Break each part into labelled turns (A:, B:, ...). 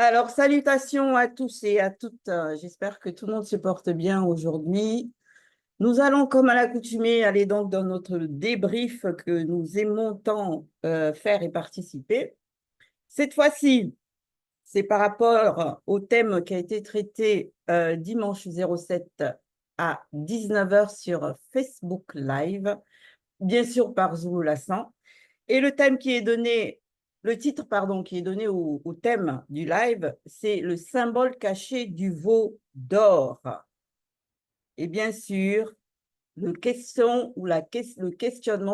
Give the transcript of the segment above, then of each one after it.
A: Alors, salutations à tous et à toutes. J'espère que tout le monde se porte bien aujourd'hui. Nous allons, comme à l'accoutumée, aller donc dans notre débrief que nous aimons tant faire et participer. Cette fois-ci, c'est par rapport au thème qui a été traité dimanche 07 à 19 h sur Facebook Live, bien sûr par Zulu Lassan. Et le thème qui est donné, le titre, pardon, qui est donné au thème du live, c'est le symbole caché du veau d'or. Et bien sûr, le questionnement,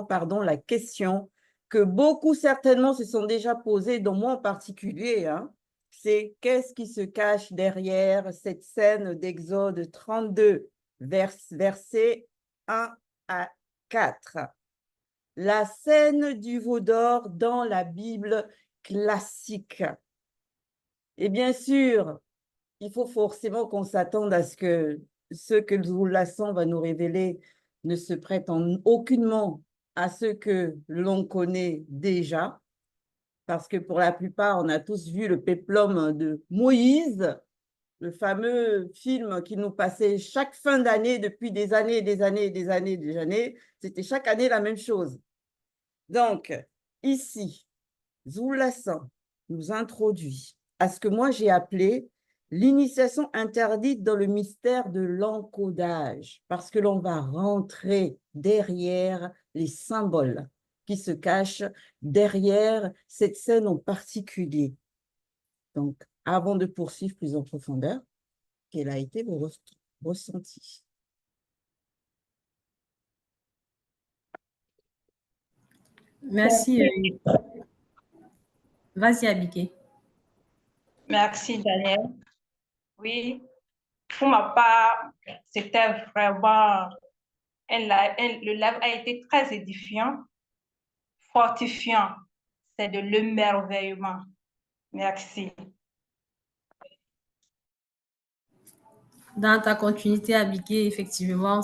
A: pardon, la question que beaucoup certainement se sont déjà posées, dont moi en particulier, hein, c'est qu'est-ce qui se cache derrière cette scène d'Exode 32, versets 1 à 4. La scène du veau d'or dans la Bible classique. Et bien sûr, il faut forcément qu'on s'attende à ce que ce que Lasson va nous révéler ne se prête en aucunement à ce que l'on connaît déjà, parce que pour la plupart, on a tous vu le péplum de Moïse, le fameux film qui nous passait chaque fin d'année depuis des années et des années et des années et des années. C'était chaque année la même chose. Donc, ici, Zoulassan nous introduit à ce que moi j'ai appelé l'initiation interdite dans le mystère de l'encodage, parce que l'on va rentrer derrière les symboles qui se cachent derrière cette scène en particulier. Donc, avant de poursuivre plus en profondeur, quel a été vos ressentis?
B: Merci. Vas-y, Abiké.
C: Merci, Daniel. Oui, pour ma part, c'était vraiment le live a été très édifiant, fortifiant. C'est de l'émerveillement. Merci.
B: Dans ta continuité, Abiké, effectivement,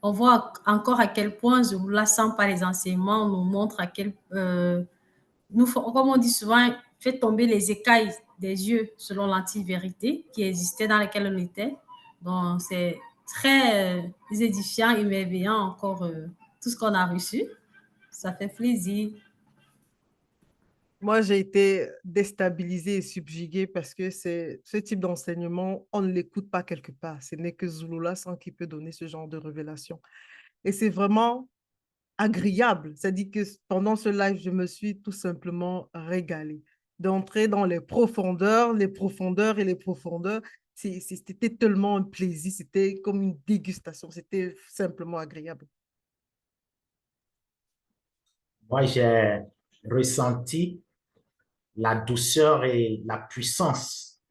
B: on voit encore à quel point Zouloula, sans par les enseignements, nous montre à quel comme on dit souvent, fait tomber les écailles des yeux selon l'anti-vérité qui existait dans laquelle on était. Donc, c'est très édifiant, émerveillant encore tout ce qu'on a reçu. Ça fait plaisir.
D: Moi, j'ai été déstabilisée et subjuguée parce que ce type d'enseignement, on ne l'écoute pas quelque part. Ce n'est que Zouloula sans qui peut donner ce genre de révélation. Et c'est vraiment agréable. C'est-à-dire que pendant ce live, je me suis tout simplement régalée. D'entrer dans les profondeurs et les profondeurs, c'était tellement un plaisir, c'était comme une dégustation, c'était simplement agréable.
E: Moi, j'ai ressenti la douceur et la puissance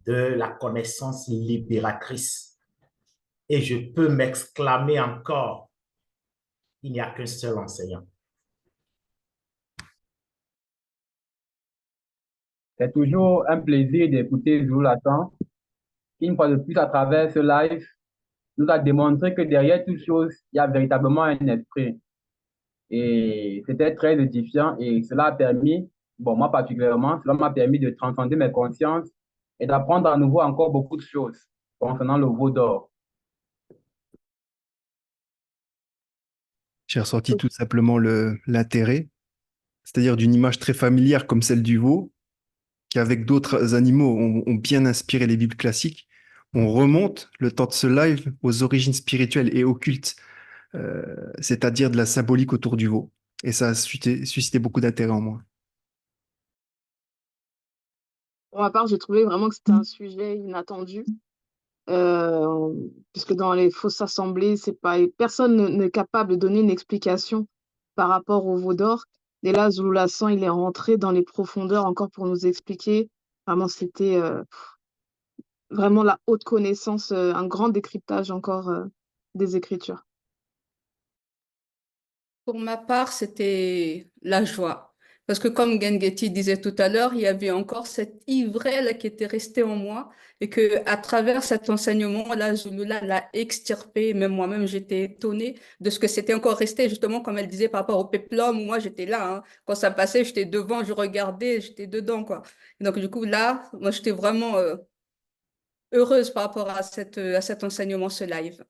E: de la connaissance libératrice. Et je peux m'exclamer encore, il n'y a qu'un seul enseignant.
F: C'est toujours un plaisir d'écouter Zouloula Lassan, qui, une fois de plus, à travers ce live, nous a démontré que derrière toute chose, il y a véritablement un esprit. Et c'était très édifiant et cela a permis, bon, moi particulièrement, cela m'a permis de transcender mes consciences et d'apprendre à nouveau encore beaucoup de choses concernant le veau d'or.
G: J'ai ressenti tout simplement l'intérêt, c'est-à-dire d'une image très familière comme celle du veau, qui avec d'autres animaux ont bien inspiré les Bibles classiques. On remonte le temps de ce live aux origines spirituelles et occultes, c'est-à-dire de la symbolique autour du veau. Et ça a suscité beaucoup d'intérêt en moi.
H: Pour ma part, j'ai trouvé vraiment que c'était un sujet inattendu, puisque dans les fausses assemblées, personne n'est capable de donner une explication par rapport au veau d'or. Et là, Zouloula Lassan, il est rentré dans les profondeurs encore pour nous expliquer. Vraiment, c'était vraiment la haute connaissance, un grand décryptage encore des Écritures.
I: Pour ma part, c'était la joie. Parce que comme Gengeti disait tout à l'heure, il y avait encore cette ivrelle qui était restée en moi et que à travers cet enseignement-là, Zulula l'a extirpé. Même moi-même, j'étais étonnée de ce que c'était encore resté, justement, comme elle disait par rapport au péplum, où moi j'étais là, hein. Quand ça passait, j'étais devant, je regardais, j'étais dedans, quoi. Et donc, du coup, là, moi, j'étais vraiment heureuse par rapport à cet enseignement, ce live.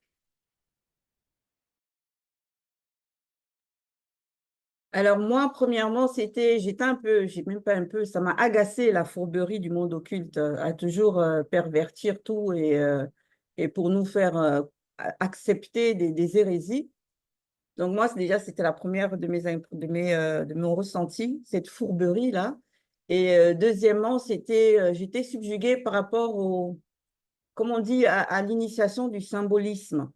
A: Alors moi, premièrement, j'étais un peu, j'ai même pas un peu, ça m'a agacé la fourberie du monde occulte à toujours pervertir tout et pour nous faire accepter des hérésies. Donc moi, c'était la première de mon ressenti, cette fourberie-là. Et deuxièmement, j'étais subjuguée par rapport comme on dit, à l'initiation du symbolisme.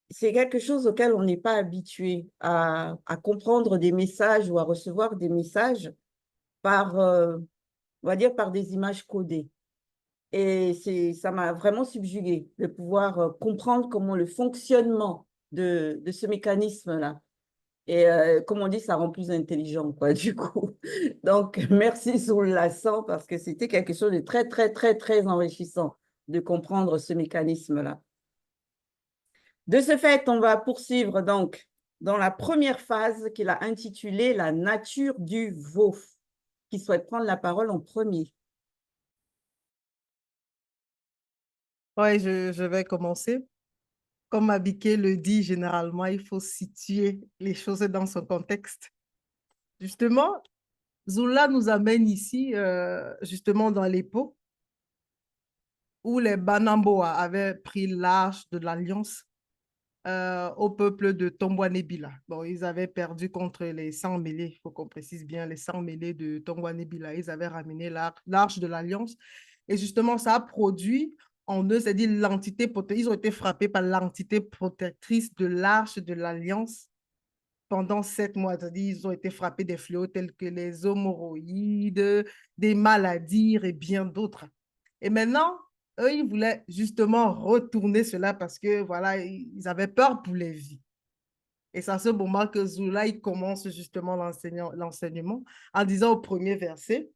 A: C'est quelque chose auquel on n'est pas habitué à comprendre des messages ou à recevoir des messages par, on va dire, par des images codées. Et ça m'a vraiment subjuguée de pouvoir comprendre comment le fonctionnement de ce mécanisme-là. Et comme on dit, ça rend plus intelligent, quoi, du coup. Donc, merci Soul-Lassan parce que c'était quelque chose de très, très, très, très enrichissant de comprendre ce mécanisme-là. De ce fait, on va poursuivre donc dans la première phase qu'il a intitulée « La nature du veau ». Qui souhaite prendre la parole en premier?
D: Oui, je vais commencer. Comme Abiké le dit, généralement, il faut situer les choses dans son contexte. Justement, Zula nous amène ici, justement, dans l'époque où les Banamboa avaient pris l'arche de l'Alliance au peuple de Tongwanébila. Bon, ils avaient perdu contre les 100 mêlés, il faut qu'on précise bien, les 100 mêlés de Tongwanébila. Ils avaient ramené l'arche de l'Alliance. Et justement, ça a produit en eux, c'est-à-dire l'entité, ils ont été frappés par l'entité protectrice de l'arche de l'Alliance pendant 7 mois. C'est-à-dire, ils ont été frappés des fléaux tels que les hémorroïdes, des maladies et bien d'autres. Et maintenant, eux, ils voulaient justement retourner cela parce que, voilà, ils avaient peur pour les vies. Et c'est à ce moment que Zula, il commence justement l'enseignement en disant au premier verset,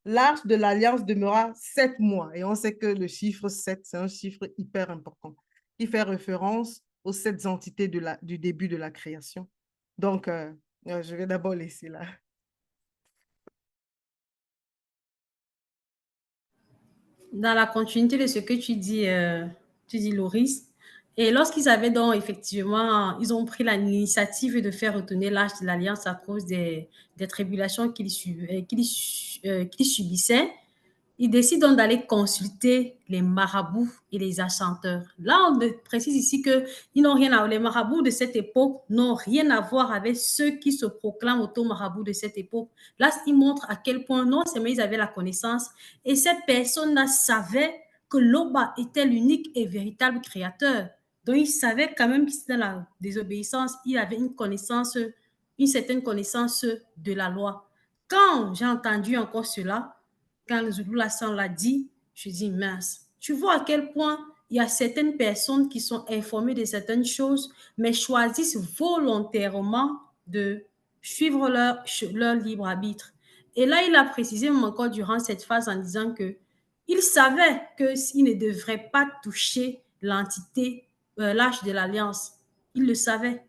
D: l'arche de l'Alliance demeura 7 mois. Et on sait que le chiffre 7, c'est un chiffre hyper important. Il fait référence aux 7 entités du début de la création. Donc, je vais d'abord laisser là.
B: Dans la continuité de ce que tu dis, Loris, et lorsqu'ils avaient donc effectivement, ils ont pris l'initiative de faire retourner l'arche de l'Alliance à cause des tribulations qu'ils subissaient, ils décident d'aller consulter les marabouts et les enchanteurs. Là, on précise ici que les marabouts de cette époque n'ont rien à voir avec ceux qui se proclament auto-marabouts de cette époque. Là, ils montrent à quel point non seulement ils avaient la connaissance, et cette personne-là savait que Loba était l'unique et véritable créateur. Donc, ils savaient quand même que c'était dans la désobéissance, il avait une certaine connaissance de la loi. Quand j'ai entendu encore cela, quand le Zulu-Lassan l'a dit, je dis mince. Tu vois à quel point il y a certaines personnes qui sont informées de certaines choses, mais choisissent volontairement de suivre leur libre arbitre. Et là, il a précisé encore durant cette phase en disant que il savait qu'il ne devrait pas toucher l'entité, l'âge de l'Alliance. Il le savait.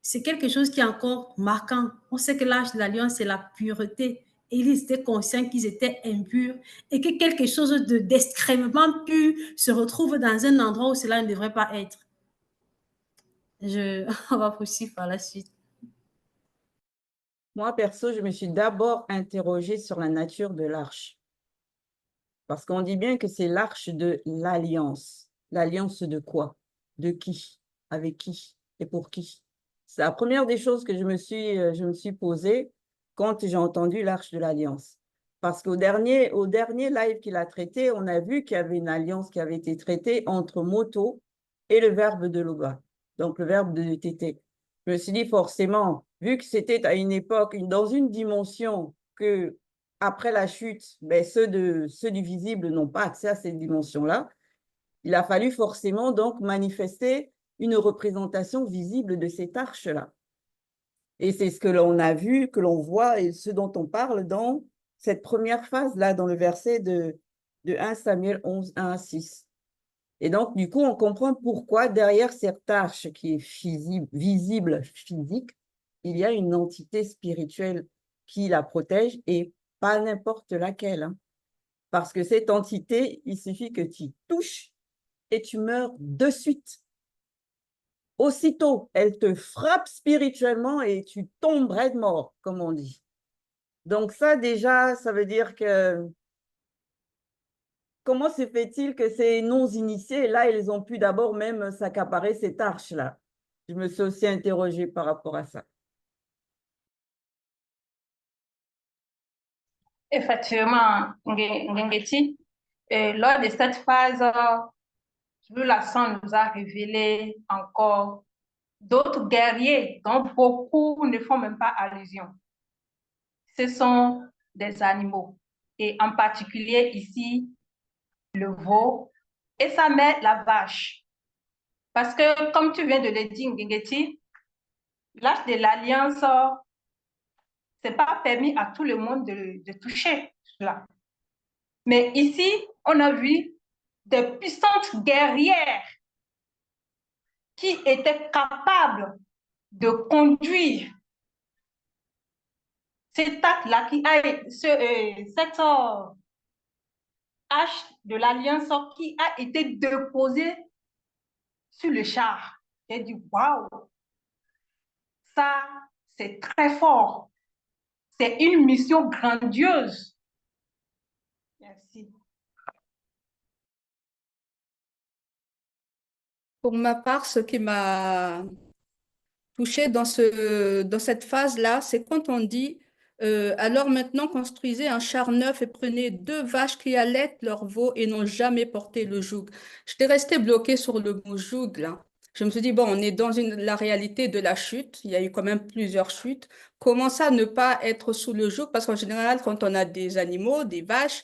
B: C'est quelque chose qui est encore marquant. On sait que l'âge de l'Alliance, c'est la pureté. Et ils étaient conscients qu'ils étaient impurs et que quelque chose d'extrêmement pur se retrouve dans un endroit où cela ne devrait pas être. On va poursuivre par la suite.
A: Moi, perso, je me suis d'abord interrogée sur la nature de l'arche. Parce qu'on dit bien que c'est l'arche de l'alliance. L'alliance de quoi? De qui? Avec qui? Et pour qui? C'est la première des choses que je me suis posée quand j'ai entendu l'arche de l'alliance. Parce qu'au dernier live qu'il a traité, on a vu qu'il y avait une alliance qui avait été traitée entre Moto et le verbe de Loba, donc le verbe de Tété. Je me suis dit forcément, vu que c'était à une époque, dans une dimension que après la chute, ben, ceux du visible n'ont pas accès à cette dimension-là, il a fallu forcément donc manifester une représentation visible de cette arche-là. Et c'est ce que l'on a vu, que l'on voit et ce dont on parle dans cette première phase-là, dans le verset de 1 Samuel 11, 1 à 6. Et donc, du coup, on comprend pourquoi derrière cette arche qui est visible, physique, il y a une entité spirituelle qui la protège et pas n'importe laquelle. Hein. Parce que cette entité, il suffit que tu touches et tu meurs de suite. Aussitôt, elle te frappe spirituellement et tu tombes raide mort, comme on dit. Donc ça, déjà, ça veut dire que comment se fait-il que ces non-initiés, là, ils ont pu d'abord même s'accaparer cette arche-là? Je me suis aussi interrogée par rapport à ça.
C: Effectivement, Ngengeti, lors de cette phase, la sang nous a révélé encore d'autres guerriers dont beaucoup ne font même pas allusion. Ce sont des animaux, et en particulier ici, le veau et sa mère, la vache. Parce que, comme tu viens de le dire, Ngengeti, l'arche de l'Alliance, ce n'est pas permis à tout le monde de toucher cela. Mais ici, on a vu des puissantes guerrières qui étaient capables de conduire cet acte-là, cette hache de l'Alliance qui a été déposée sur le char. J'ai dit, waouh, ça, c'est très fort. C'est une mission grandiose. Merci.
I: Pour ma part, ce qui m'a touchée dans cette phase-là, c'est quand on dit alors maintenant construisez un char neuf et prenez 2 vaches qui allaitent leur veau et n'ont jamais porté le joug. J'étais restée bloquée sur le mot joug là. Je me suis dit, bon, on est dans la réalité de la chute. Il y a eu quand même plusieurs chutes. Comment ça ne pas être sous le joug? Parce qu'en général, quand on a des animaux, des vaches,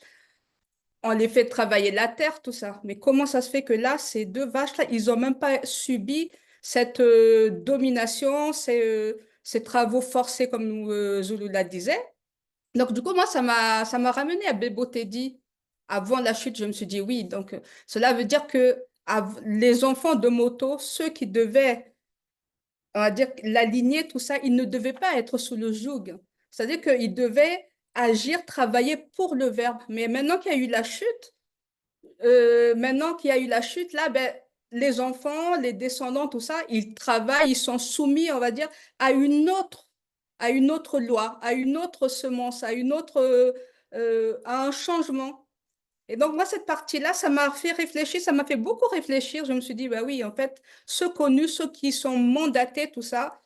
I: on les fait travailler la terre, tout ça. Mais comment ça se fait que là, ces 2 vaches-là, ils n'ont même pas subi cette domination, ces travaux forcés, comme Zulu la disait. Donc, du coup, moi, ça m'a ramené à Bebo Teddy. Avant la chute, je me suis dit oui. Donc, cela veut dire que les enfants de moto, ceux qui devaient, on va dire, l'aligner, tout ça, ils ne devaient pas être sous le joug. C'est-à-dire qu'ils devaient agir, travailler pour le verbe. Mais maintenant qu'il y a eu la chute, là, ben, les enfants, les descendants, tout ça, ils travaillent, ils sont soumis, on va dire, à une autre loi, à une autre semence, à un changement. Et donc, moi, cette partie-là, ça m'a fait réfléchir, ça m'a fait beaucoup réfléchir. Je me suis dit, bah oui, en fait, ceux connus, ceux qui sont mandatés, tout ça,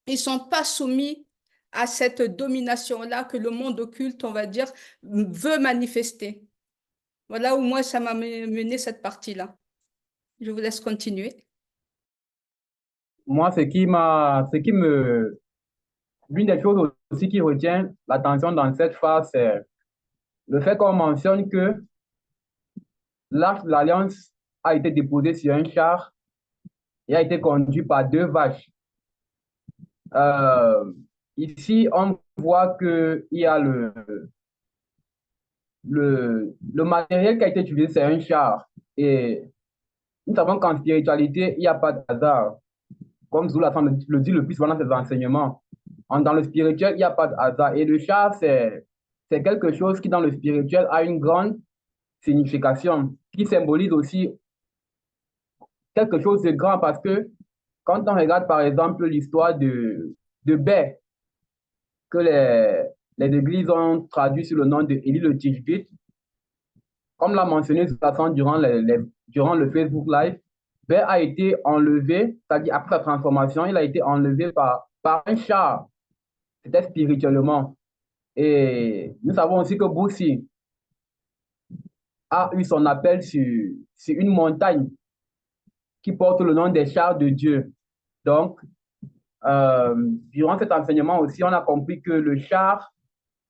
I: ils ne sont pas soumis à cette domination-là que le monde occulte, on va dire, veut manifester. Voilà où moi, ça m'a mené cette partie-là. Je vous laisse continuer.
F: Moi, l'une des choses aussi qui retient l'attention dans cette phase, c'est le fait qu'on mentionne que l'arche de l'Alliance a été déposée sur un char et a été conduit par 2 vaches. Euh, Ici, on voit qu'il y a le matériel qui a été utilisé, c'est un char. Et nous savons qu'en spiritualité, il n'y a pas de hasard. Comme Zoula le dit le plus souvent dans ses enseignements. Dans le spirituel, il n'y a pas de hasard. Et le char, c'est quelque chose qui, dans le spirituel, a une grande signification, qui symbolise aussi quelque chose de grand parce que quand on regarde, par exemple, l'histoire de Ber, que les églises ont traduit sous le nom de Élie le Tishbite, comme l'a mentionné durant le Facebook Live, Ber a été enlevé, c'est-à-dire après sa transformation, il a été enlevé par un char. C'était spirituellement. Et nous savons aussi que Boussi a eu son appel sur une montagne qui porte le nom des chars de Dieu. Donc, durant cet enseignement aussi, on a compris que le char,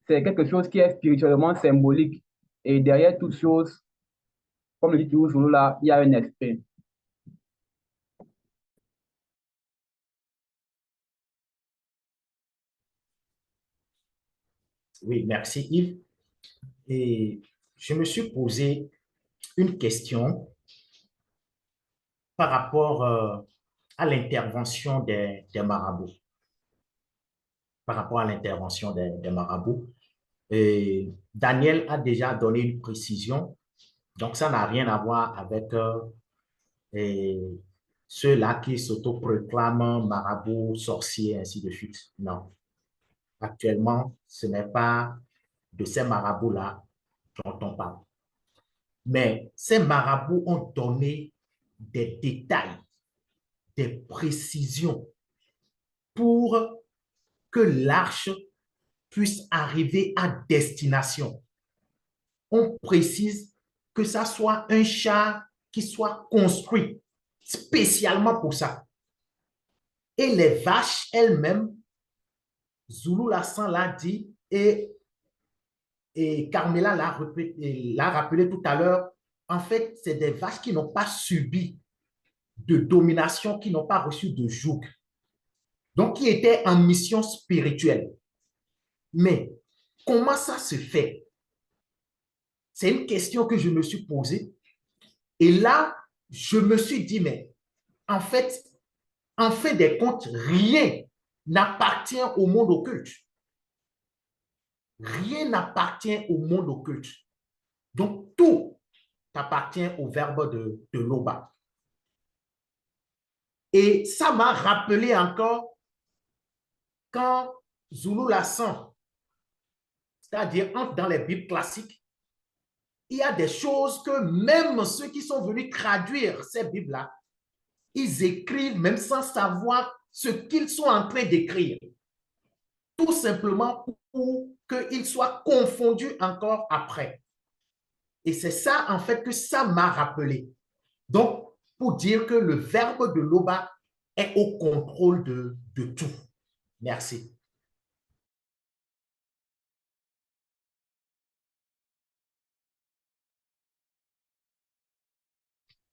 F: c'est quelque chose qui est spirituellement symbolique. Et derrière toute chose, comme le dit toujours là, il y a un esprit.
E: Oui, merci Yves. Et je me suis posé une question par rapport à l'intervention des marabouts. Par rapport à l'intervention des marabouts. Et Daniel a déjà donné une précision, donc ça n'a rien à voir avec et ceux-là qui s'autoproclament marabouts, sorciers, ainsi de suite. Non. Actuellement, ce n'est pas de ces marabouts-là dont on parle. Mais ces marabouts ont donné des détails, des précisions pour que l'arche puisse arriver à destination. On précise que ça soit un char qui soit construit spécialement pour ça. Et les vaches elles-mêmes, Zulu Lassan l'a dit et Carmela l'a rappelé tout à l'heure, en fait, c'est des vaches qui n'ont pas subi de domination, qui n'ont pas reçu de joug, donc qui étaient en mission spirituelle. Mais comment ça se fait? C'est une question que je me suis posée. Et là, je me suis dit, mais en fait, en fin des comptes, rien n'appartient au monde occulte. Rien n'appartient au monde occulte. Donc, tout appartient au verbe de Loba. Et ça m'a rappelé encore quand Zulu Lassan, c'est-à-dire dans les Bibles classiques, il y a des choses que même ceux qui sont venus traduire ces Bibles-là, ils écrivent même sans savoir ce qu'ils sont en train d'écrire. Tout simplement pour qu'ils soient confondus encore après. Et c'est ça, en fait, que ça m'a rappelé. Donc, pour dire que le verbe de Loba est au contrôle de tout. Merci.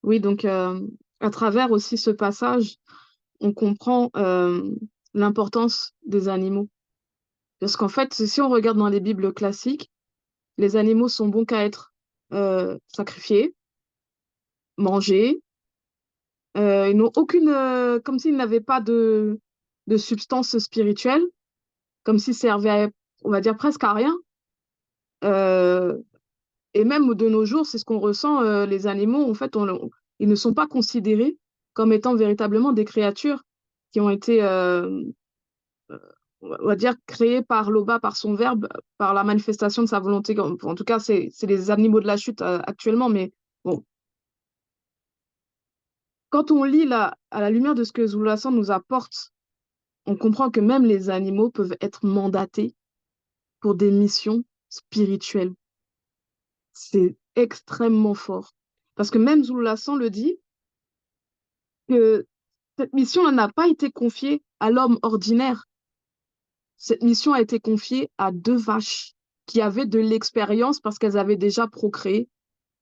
H: Oui, donc à travers aussi ce passage, on comprend l'importance des animaux. Parce qu'en fait, si on regarde dans les Bibles classiques, les animaux sont bons qu'à être sacrifiés, mangés. Ils n'ont aucune, comme s'ils n'avaient pas de substance spirituelle, comme s'ils servaient, on va dire, presque à rien. Euh, et même de nos jours, c'est ce qu'on ressent, les animaux, en fait, ils ne sont pas considérés comme étant véritablement des créatures qui ont été, on va dire, créées par Loba, par son verbe, par la manifestation de sa volonté. En tout cas, c'est les animaux de la chute actuellement, mais bon. Quand on lit à la lumière de ce que Zulu Lassan nous apporte, on comprend que même les animaux peuvent être mandatés pour des missions spirituelles. C'est extrêmement fort. Parce que même Zulu Lassan le dit, que cette mission n'a pas été confiée à l'homme ordinaire. Cette mission a été confiée à 2 vaches qui avaient de l'expérience parce qu'elles avaient déjà procréé.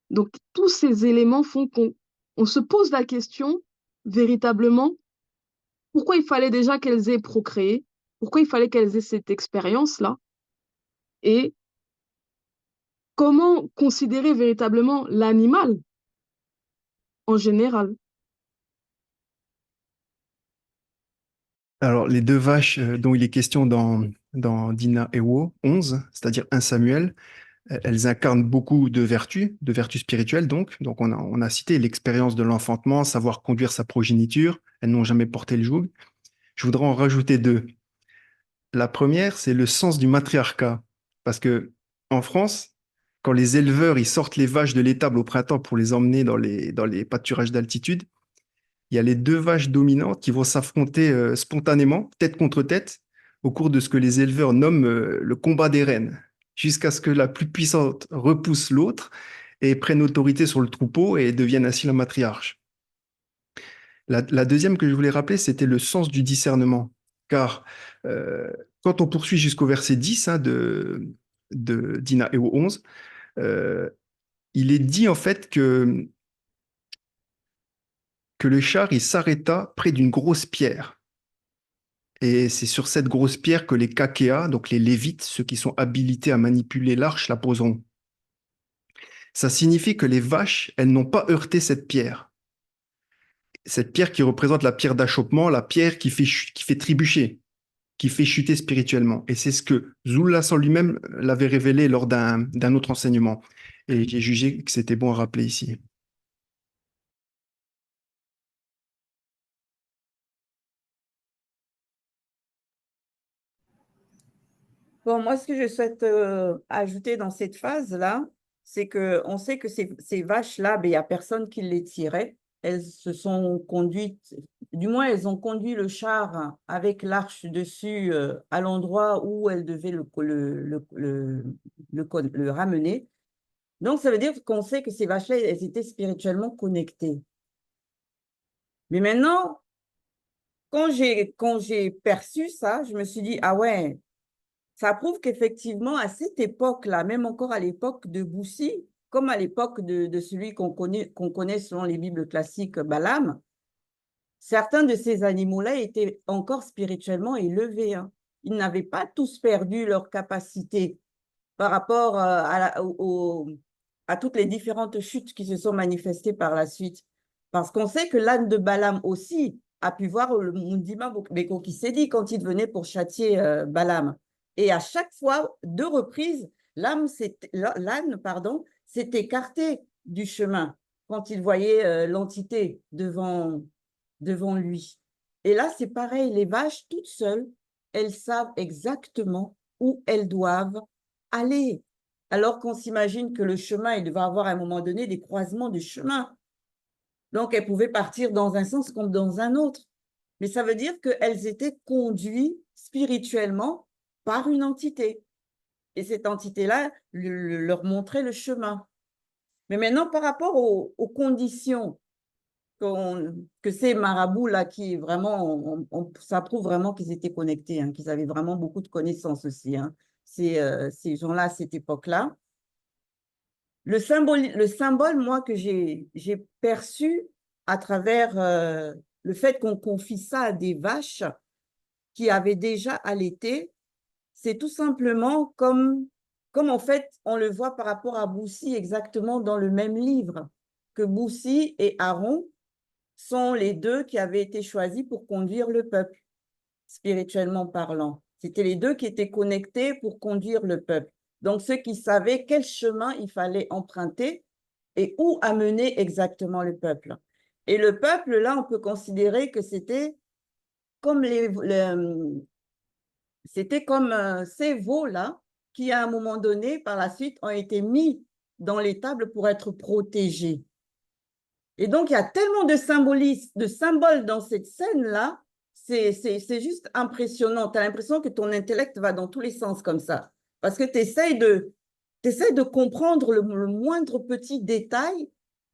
H: Donc, tous ces éléments font qu'on se pose la question, véritablement, pourquoi il fallait déjà qu'elles aient procréé? Pourquoi il fallait qu'elles aient cette expérience-là? Et comment considérer véritablement l'animal en général?
G: Alors, les 2 vaches dont il est question dans Dina Ewo 11, c'est-à-dire 1 Samuel, elles incarnent beaucoup de vertus spirituelles donc. Donc, on a cité l'expérience de l'enfantement, savoir conduire sa progéniture. Elles n'ont jamais porté le joug. Je voudrais en rajouter 2. La première, c'est le sens du matriarcat. Parce que en France, quand les éleveurs ils sortent les vaches de l'étable au printemps pour les emmener dans les pâturages d'altitude, il y a les 2 vaches dominantes qui vont s'affronter spontanément, tête contre tête, au cours de ce que les éleveurs nomment le combat des reines, jusqu'à ce que la plus puissante repousse l'autre et prenne autorité sur le troupeau et devienne ainsi la matriarche. La deuxième que je voulais rappeler, c'était le sens du discernement. Car quand on poursuit jusqu'au verset 10 de Dina Eo 11, il est dit en fait que le char il s'arrêta près d'une grosse pierre. Et c'est sur cette grosse pierre que les Kakéa, donc les Lévites, ceux qui sont habilités à manipuler l'arche, la poseront. Ça signifie que les vaches, elles n'ont pas heurté cette pierre. Cette pierre qui représente la pierre d'achoppement, la pierre qui fait trébucher, qui fait chuter spirituellement. Et c'est ce que Zululassan lui-même l'avait révélé lors d'un autre enseignement. Et j'ai jugé que c'était bon à rappeler ici.
A: Bon, moi, ce que je souhaite ajouter dans cette phase-là, c'est qu'on sait que ces vaches-là, ben, il n'y a personne qui les tirait. Elles se sont conduites, du moins, elles ont conduit le char avec l'arche dessus à l'endroit où elles devaient le ramener. Donc, ça veut dire qu'on sait que ces vaches-là, elles étaient spirituellement connectées. Mais maintenant, quand j'ai perçu ça, je me suis dit, ah ouais, ça prouve qu'effectivement, à cette époque-là, même encore à l'époque de Boussi, comme à l'époque de celui qu'on connaît selon les Bibles classiques, Balaam, certains de ces animaux-là étaient encore spirituellement élevés, hein. Ils n'avaient pas tous perdu leur capacité par rapport à toutes les différentes chutes qui se sont manifestées par la suite. Parce qu'on sait que l'âne de Balaam aussi a pu voir le Mundima Beko qui s'est dit quand il venait pour châtier Balaam. Et à chaque fois, 2 reprises, l'âne s'est écarté du chemin quand il voyait l'entité devant lui. Et là, c'est pareil, les vaches toutes seules, elles savent exactement où elles doivent aller. Alors qu'on s'imagine que le chemin, il devait avoir à un moment donné des croisements de chemin. Donc, elles pouvaient partir dans un sens comme dans un autre. Mais ça veut dire qu'elles étaient conduites spirituellement par une entité. Et cette entité-là leur montrait le chemin. Mais maintenant, par rapport aux conditions que ces marabouts-là, qui vraiment, ça prouve vraiment qu'ils étaient connectés, hein, qu'ils avaient vraiment beaucoup de connaissances aussi, hein, ces gens-là à cette époque-là. Le symbole, moi, que j'ai perçu à travers le fait qu'on confie ça à des vaches qui avaient déjà allaité, c'est tout simplement comme en fait, on le voit par rapport à Boussi exactement dans le même livre, que Boussi et Aaron sont les 2 qui avaient été choisis pour conduire le peuple, spirituellement parlant. C'était les 2 qui étaient connectés pour conduire le peuple. Donc, ceux qui savaient quel chemin il fallait emprunter et où amener exactement le peuple. Et le peuple, là, on peut considérer que c'était comme ces veaux-là qui, à un moment donné, par la suite, ont été mis dans l'étable pour être protégés. Et donc, il y a tellement de symboles dans cette scène-là, c'est juste impressionnant. Tu as l'impression que ton intellect va dans tous les sens comme ça. Parce que tu essaies de comprendre le moindre petit détail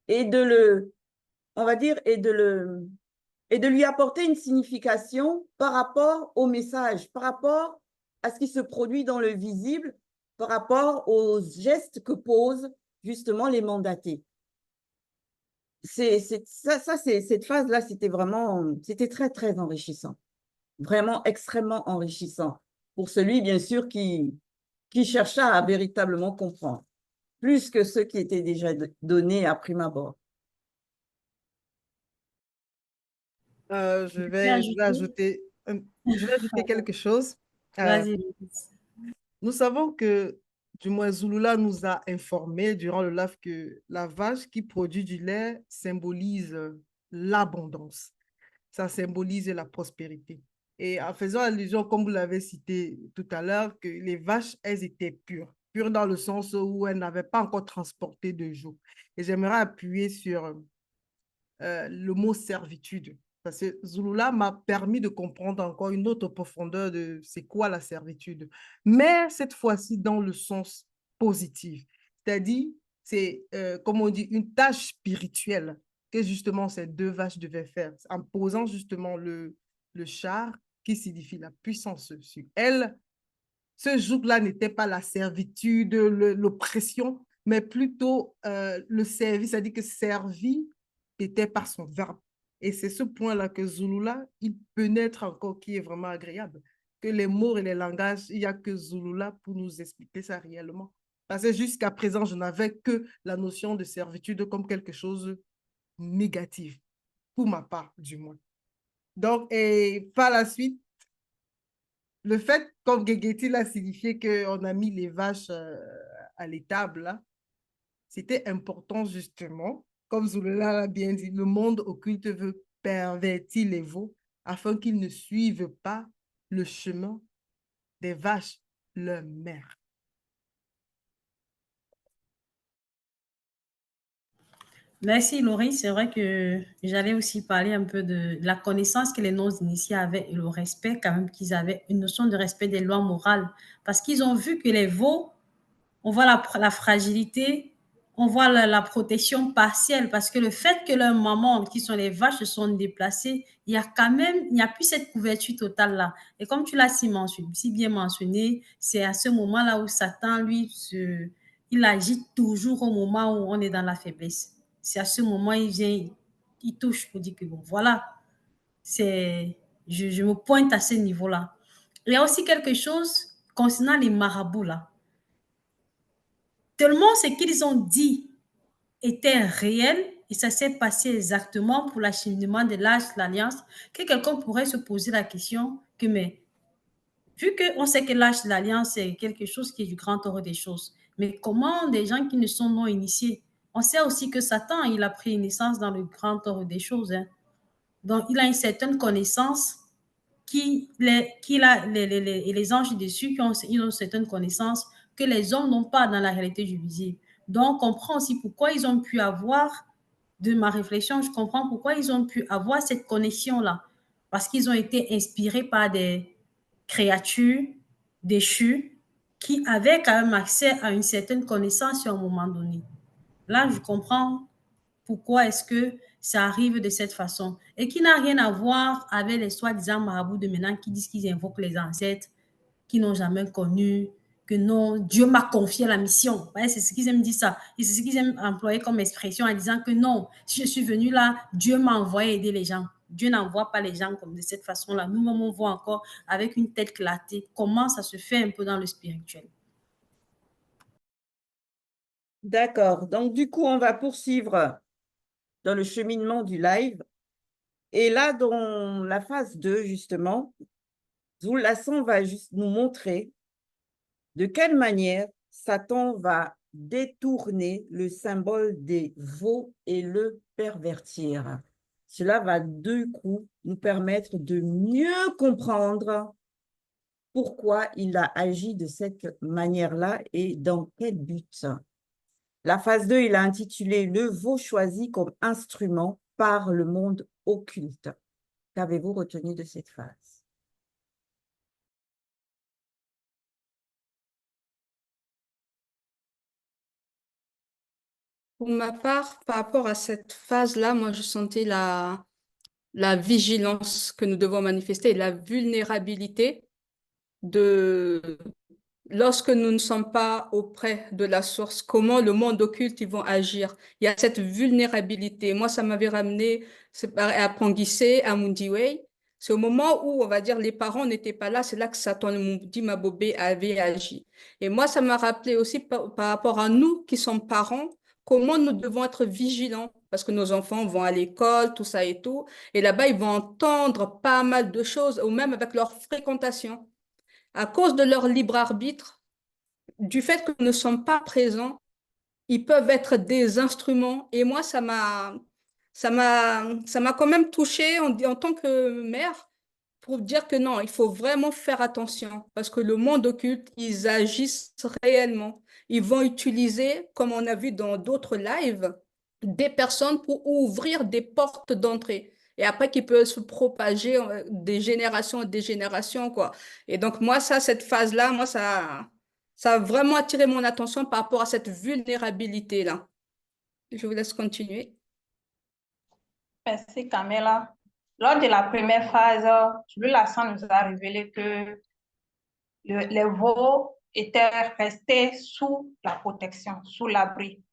A: et on va dire, et de lui apporter une signification par rapport au message, par rapport à ce qui se produit dans le visible, par rapport aux gestes que posent justement les mandatés. Cette phase-là, c'était très, très enrichissant. Vraiment extrêmement enrichissant. Pour celui, bien sûr, qui chercha à véritablement comprendre. Plus que ceux qui étaient déjà donnés à prime abord.
D: Je vais ajouter quelque chose.
B: Vas-y.
D: Nous savons que, du moins, Zulula nous a informé durant le live que la vache qui produit du lait symbolise l'abondance. Ça symbolise la prospérité. Et en faisant allusion, comme vous l'avez cité tout à l'heure, que les vaches, elles étaient pures. Pures dans le sens où elles n'avaient pas encore transporté de joug. Et j'aimerais appuyer sur le mot servitude. Parce que Zulula m'a permis de comprendre encore une autre profondeur de c'est quoi la servitude. Mais cette fois-ci dans le sens positif. C'est-à-dire, c'est, comme on dit, une tâche spirituelle que justement ces 2 vaches devaient faire en posant justement le char qui signifie la puissance sur elle. Ce joug-là n'était pas la servitude, l'oppression, mais plutôt le service, c'est-à-dire que servi était par son verbe. Et c'est ce point-là que Zulula, il pénètre encore, qui est vraiment agréable. Que les mots et les langages, il n'y a que Zulula pour nous expliquer ça réellement. Parce que jusqu'à présent, je n'avais que la notion de servitude comme quelque chose négatif, pour ma part, du moins. Donc, et par la suite, le fait, comme Guéguetti l'a signifié, qu'on a mis les vaches à l'étable, là, c'était important justement, comme Zulula l'a bien dit, le monde occulte veut pervertir les veaux afin qu'ils ne suivent pas le chemin des vaches, leur mère.
B: Merci Laurie, c'est vrai que j'allais aussi parler un peu de la connaissance que les non-initiés avaient et le respect quand même qu'ils avaient, une notion de respect des lois morales, parce qu'ils ont vu que les veaux, on voit la fragilité, on voit la protection partielle, parce que le fait que leurs mamans, qui sont les vaches, se sont déplacées, il y a quand même, il n'y a plus cette couverture totale-là. Et comme tu l'as si bien mentionné, c'est à ce moment-là où Satan, lui, il agit toujours au moment où on est dans la faiblesse. C'est à ce moment, il vient, il touche pour dire que bon, voilà, je me pointe à ce niveau-là. Il y a aussi quelque chose concernant les marabouts, là. Tellement ce qu'ils ont dit était réel et ça s'est passé exactement pour l'acheminement de l'âge de l'Alliance, que quelqu'un pourrait se poser la question que, mais vu qu'on sait que l'âge de l'Alliance est quelque chose qui est du grand ordre des choses, mais comment des gens qui ne sont non initiés, on sait aussi que Satan, il a pris naissance dans le grand ordre des choses, hein. Donc, il a une certaine connaissance et les anges dessus ils ont une certaine connaissance que les hommes n'ont pas dans la réalité du visible. Donc, on comprend aussi pourquoi ils ont pu avoir, de ma réflexion, je comprends pourquoi ils ont pu avoir cette connexion-là. Parce qu'ils ont été inspirés par des créatures déchues qui avaient quand même accès à une certaine connaissance à un moment donné. Là, je comprends pourquoi est-ce que ça arrive de cette façon et qui n'a rien à voir avec les soi-disant marabouts de maintenant qui disent qu'ils invoquent les ancêtres, qui n'ont jamais connu, que non, Dieu m'a confié la mission. Ouais, c'est ce qu'ils aiment dire ça. Et c'est ce qu'ils aiment employer comme expression en disant que non, si je suis venu là, Dieu m'a envoyé aider les gens. Dieu n'envoie pas les gens comme de cette façon-là. Nous-mêmes, on voit encore avec une tête clarté comment ça se fait un peu dans le spirituel.
A: D'accord. Donc, du coup, on va poursuivre dans le cheminement du live. Et là, dans la phase 2, justement, Zulula-san va juste nous montrer de quelle manière Satan va détourner le symbole des veaux et le pervertir. Cela va du coup nous permettre de mieux comprendre pourquoi il a agi de cette manière-là et dans quel but. La phase 2, il a intitulé « Le veau choisi comme instrument par le monde occulte ». Qu'avez-vous retenu de cette phase?
I: Pour ma part, par rapport à cette phase-là, moi, je sentais la vigilance que nous devons manifester, la vulnérabilité de lorsque nous ne sommes pas auprès de la source, comment le monde occulte ils vont agir. Il y a cette vulnérabilité. Moi, ça m'avait ramené à Panguissé, à Mundiwei. C'est au moment où, on va dire, les parents n'étaient pas là, c'est là que Satan Mundi Mabobé avait agi. Et moi, ça m'a rappelé aussi par rapport à nous qui sommes parents, comment nous devons être vigilants parce que nos enfants vont à l'école, tout ça et tout. Et là-bas, ils vont entendre pas mal de choses, ou même avec leur fréquentation à cause de leur libre arbitre, du fait que nous ne sommes pas présents, ils peuvent être des instruments. Et moi, ça m'a quand même touchée en tant que mère pour dire que non, il faut vraiment faire attention parce que le monde occulte, ils agissent réellement. Ils vont utiliser, comme on a vu dans d'autres lives, des personnes pour ouvrir des portes d'entrée. Et après, qui peut se propager des générations en des générations, quoi. Et donc, moi, cette phase-là, moi, ça a vraiment attiré mon attention par rapport à cette vulnérabilité-là. Je vous laisse continuer.
C: Merci, Camilla. Lors de la première phase, Zulula-san nous a révélé que les veaux étaient restés sous la protection, sous l'abri,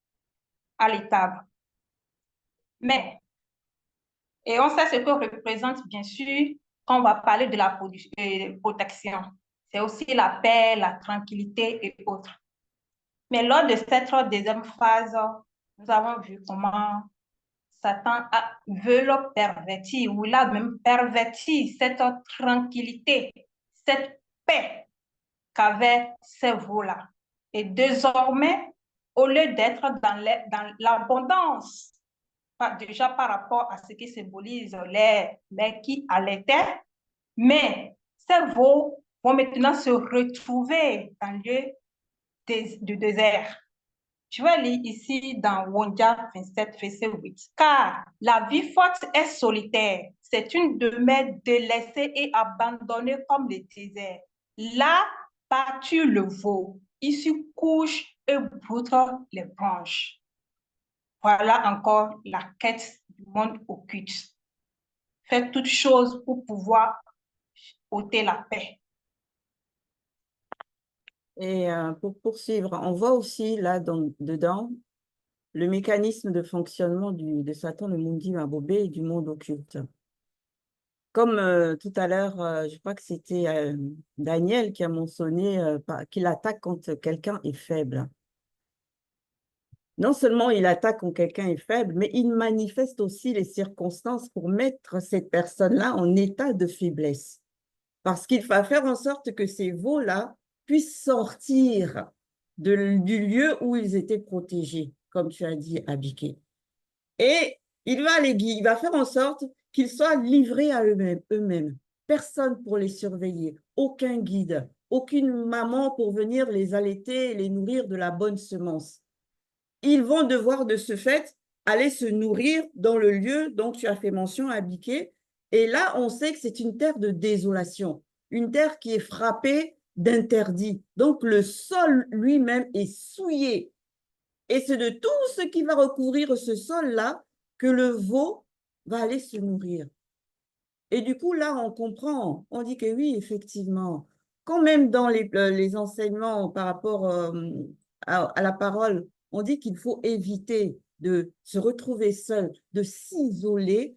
C: à l'étable. Mais Et on sait ce que représente, bien sûr, quand on va parler de la protection. C'est aussi la paix, la tranquillité et autres. Mais lors de cette deuxième phase, nous avons vu comment Satan veut le pervertir, ou il a même perverti cette tranquillité, cette paix qu'avaient ces veaux-là. Et désormais, au lieu d'être dans l'abondance, déjà par rapport à ce qui symbolise les qui allaitaient, mais ces veaux vont maintenant se retrouver dans le lieu du désert. Je vais lire ici dans Wondia 27, verset 8. Car la vie forte est solitaire. C'est une demeure délaissée et abandonnée comme le désert. Là, pâture le veau. Il se couche et broute les branches. Voilà encore la quête du monde occulte. Faites toutes choses pour pouvoir ôter la paix.
A: Et pour poursuivre, on voit aussi là dedans le mécanisme de fonctionnement de Satan, le Mundi Mabobé et du monde occulte. Comme tout à l'heure, je crois que c'était Daniel qui a mentionné qu'il attaque quand quelqu'un est faible. Non seulement il attaque quand quelqu'un est faible, mais il manifeste aussi les circonstances pour mettre cette personne-là en état de faiblesse. Parce qu'il va faire en sorte que ces veaux-là puissent sortir du lieu où ils étaient protégés, comme tu as dit, Abiké. Et il va faire en sorte qu'ils soient livrés à eux-mêmes. Personne pour les surveiller, aucun guide, aucune maman pour venir les allaiter et les nourrir de la bonne semence. Ils vont devoir de ce fait aller se nourrir dans le lieu dont tu as fait mention, Abiké. Et là, on sait que c'est une terre de désolation, une terre qui est frappée d'interdits. Donc, le sol lui-même est souillé. Et c'est de tout ce qui va recouvrir ce sol-là que le veau va aller se nourrir. Et du coup, là, on comprend, on dit que oui, effectivement, quand même dans les enseignements par rapport à la parole, on dit qu'il faut éviter de se retrouver seul, de s'isoler.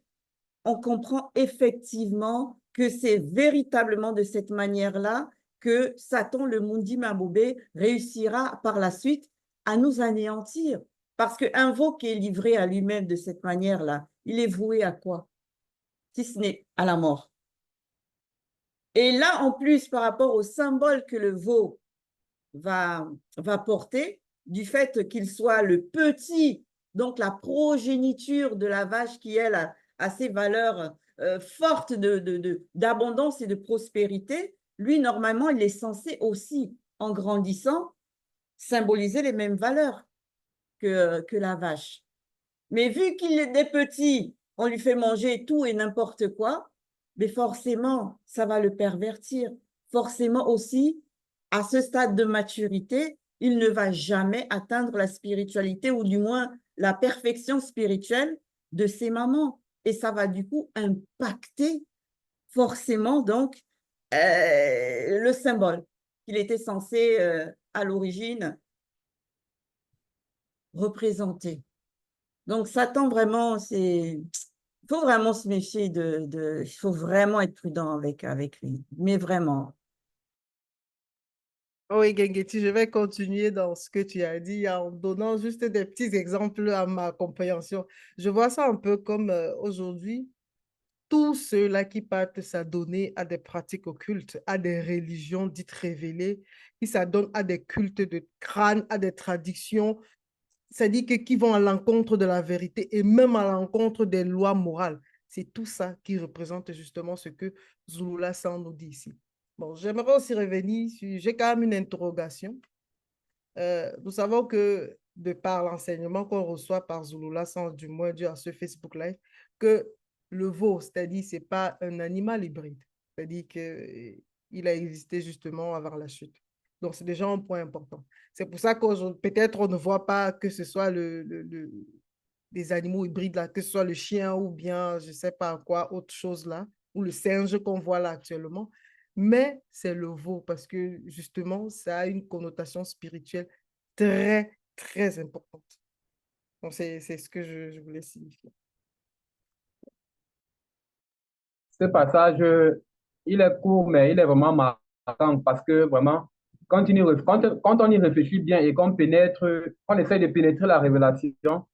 A: On comprend effectivement que c'est véritablement de cette manière-là que Satan, le Mundi Mabobé, réussira par la suite à nous anéantir. Parce qu'un veau qui est livré à lui-même de cette manière-là, il est voué à quoi? Si ce n'est à la mort. Et là, en plus, par rapport au symbole que le veau va porter, du fait qu'il soit le petit, donc la progéniture de la vache qui, elle, a ses valeurs fortes d'abondance et de prospérité, lui, normalement, il est censé aussi, en grandissant, symboliser les mêmes valeurs que la vache. Mais vu qu'il est des petits, on lui fait manger tout et n'importe quoi, mais forcément, ça va le pervertir. Forcément aussi, à ce stade de maturité, il ne va jamais atteindre la spiritualité ou du moins la perfection spirituelle de ses mamans. Et ça va du coup impacter forcément donc le symbole qu'il était censé à l'origine représenter. Donc, Satan, vraiment, il faut vraiment se méfier il faut vraiment être prudent avec lui, mais vraiment.
D: Oui, Gengheti, je vais continuer dans ce que tu as dit en donnant juste des petits exemples à ma compréhension. Je vois ça un peu comme aujourd'hui, tous ceux-là qui partent s'adonner à des pratiques occultes, à des religions dites révélées, qui s'adonnent à des cultes de crâne, à des traditions, c'est-à-dire qui vont à l'encontre de la vérité et même à l'encontre des lois morales. C'est tout ça qui représente justement ce que Zulula San nous dit ici. Bon, j'aimerais aussi revenir sur, j'ai quand même une interrogation. Nous savons que de par l'enseignement qu'on reçoit par Zulula San, du moins dû à ce Facebook Live, que le veau, c'est-à-dire c'est pas un animal hybride, c'est-à-dire qu'il a existé justement avant la chute. Donc, c'est déjà un point important. C'est pour ça que peut-être on ne voit pas que ce soit des animaux hybrides, là, que ce soit le chien ou bien, je ne sais pas quoi, autre chose là, ou le singe qu'on voit là actuellement. Mais c'est le veau parce que justement, ça a une connotation spirituelle très, très importante. Donc, c'est ce que je voulais signifier.
F: ce passage, il est court, mais il est vraiment marquant parce que vraiment, quand on y réfléchit bien et qu'on essaie de pénétrer la révélation,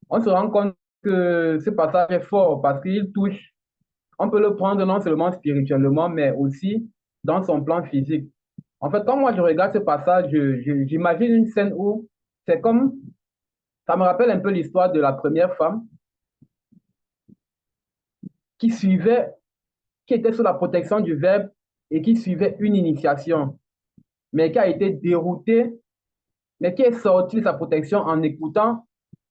F: on se rend compte que ce passage est fort parce qu'il touche, on peut le prendre non seulement spirituellement, mais aussi dans son plan physique. En fait, quand moi je regarde ce passage, j'imagine une scène où c'est comme, ça me rappelle un peu l'histoire de la première femme qui suivait, qui était sous la protection du Verbe et qui suivait une initiation, mais qui a été déroutée, mais qui est sortie de sa protection en écoutant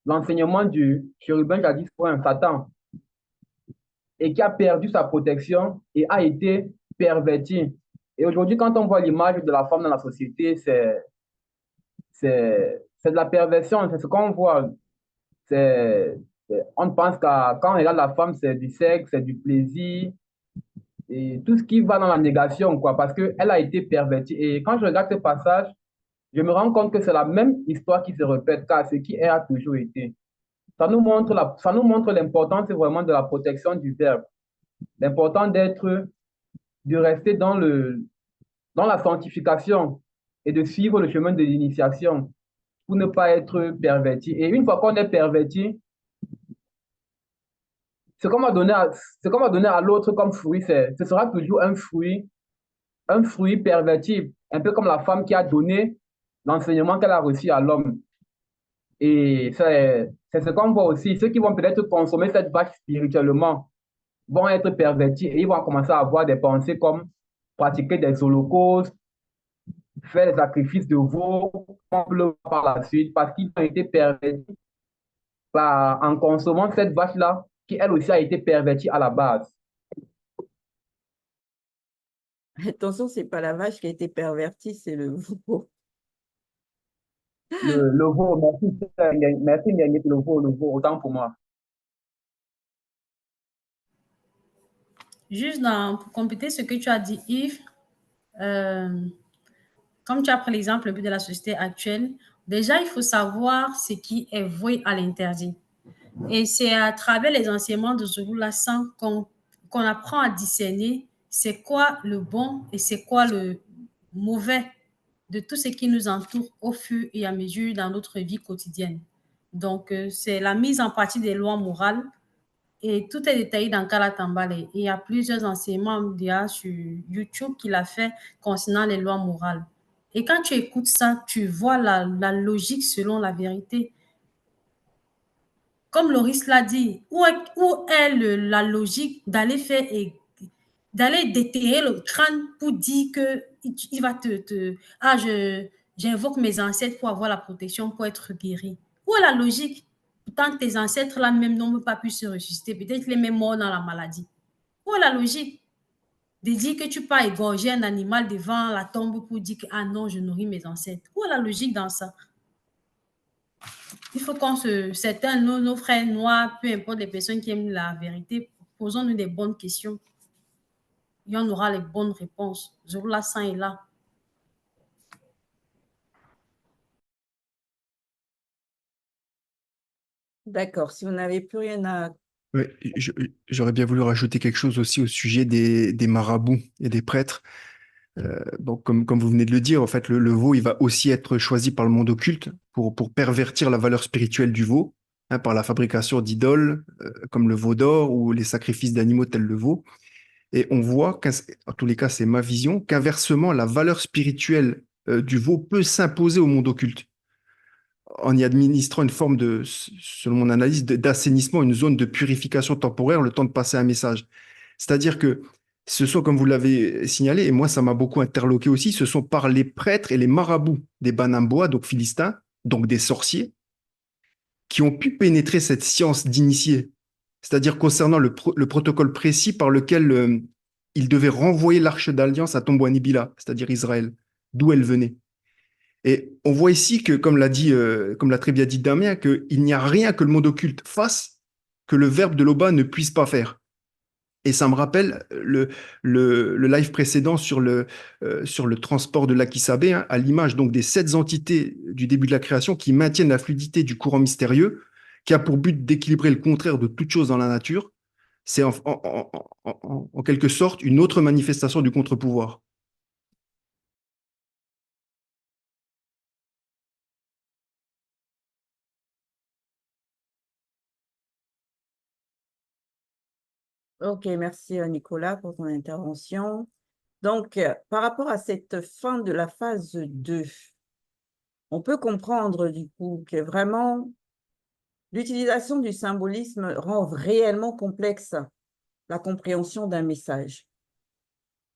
F: l'enseignement du chérubin jadis point Satan, et qui a perdu sa protection et a été perverti. Et aujourd'hui, quand on voit l'image de la femme dans la société, c'est de la perversion, c'est ce qu'on voit. On pense qu'à quand on regarde la femme, c'est du sexe, c'est du plaisir, et tout ce qui va dans la négation, quoi, parce qu'elle a été pervertie. Et quand je regarde ce passage, je me rends compte que c'est la même histoire qui se répète, car ce qui a toujours été. Ça nous montre l'importance vraiment de la protection du Verbe, l'important de rester dans la sanctification et de suivre le chemin de l'initiation pour ne pas être perverti. Et une fois qu'on est perverti, ce qu'on va donner à l'autre comme fruit, ce sera toujours un fruit perverti, un peu comme la femme qui a donné l'enseignement qu'elle a reçu à l'homme. Et c'est ce qu'on voit aussi. Ceux qui vont peut-être consommer cette vache spirituellement vont être pervertis et ils vont commencer à avoir des pensées comme pratiquer des holocaustes, faire des sacrifices de veaux, par la suite, parce qu'ils ont été pervertis en consommant cette vache-là, qui elle aussi a été pervertie à la base.
A: Attention, c'est pas la vache qui a été pervertie, c'est le veau.
F: Le veau, merci, le veau, autant pour moi.
B: Juste pour compléter ce que tu as dit, Yves, comme tu as pris l'exemple de la société actuelle, déjà, il faut savoir ce qui est voué à l'interdit. Et c'est à travers les enseignements de Zulu Lassan qu'on apprend à discerner c'est quoi le bon et c'est quoi le mauvais de tout ce qui nous entoure au fur et à mesure dans notre vie quotidienne. Donc, c'est la mise en pratique des lois morales et tout est détaillé dans Kala Tambale. Et il y a plusieurs enseignements sur YouTube qu'il a fait concernant les lois morales. Et quand tu écoutes ça, tu vois la logique selon la vérité. Comme Loris l'a dit, où est la logique d'aller déterrer le crâne pour dire que il va j'invoque mes ancêtres pour avoir la protection, pour être guéri. Où est la logique? Pourtant, tes ancêtres là même n'ont pas pu se ressusciter. Peut-être les mêmes morts dans la maladie. Où est la logique? De dire que tu peux égorger un animal devant la tombe pour dire que ah non, je nourris mes ancêtres. Où est la logique dans ça? Il faut certains, nos frères noirs, peu importe les personnes qui aiment la vérité, posons-nous des bonnes questions. Et on aura les bonnes réponses. Zulu Lassan est là.
A: D'accord. Si vous n'avez plus rien à...
G: Ouais, j'aurais bien voulu rajouter quelque chose aussi au sujet des marabouts et des prêtres. Bon, comme vous venez de le dire, en fait, le veau, il va aussi être choisi par le monde occulte pour pervertir la valeur spirituelle du veau, hein, par la fabrication d'idoles, comme le veau d'or ou les sacrifices d'animaux tels le veau. Et on voit, en tous les cas, c'est ma vision, qu'inversement, la valeur spirituelle du veau peut s'imposer au monde occulte en y administrant une forme de, selon mon analyse, d'assainissement, une zone de purification temporaire, le temps de passer un message. C'est-à-dire que ce sont, comme vous l'avez signalé, et moi ça m'a beaucoup interloqué aussi, ce sont par les prêtres et les marabouts des Banamboa, donc philistins, donc des sorciers, qui ont pu pénétrer cette science d'initié, c'est-à-dire concernant le protocole précis par lequel ils devaient renvoyer l'arche d'alliance à Tombo Anibila, c'est-à-dire Israël, d'où elle venait. Et on voit ici que, comme l'a très bien dit Damien, qu'il n'y a rien que le monde occulte fasse que le verbe de l'Oba ne puisse pas faire. Et ça me rappelle le live précédent sur le transport de l'Akisabé, hein, à l'image donc des 7 entités du début de la création qui maintiennent la fluidité du courant mystérieux, qui a pour but d'équilibrer le contraire de toute chose dans la nature. C'est en quelque sorte une autre manifestation du contre-pouvoir.
A: Ok, merci Nicolas pour ton intervention. Donc, par rapport à cette fin de la phase 2, on peut comprendre du coup que vraiment l'utilisation du symbolisme rend réellement complexe la compréhension d'un message.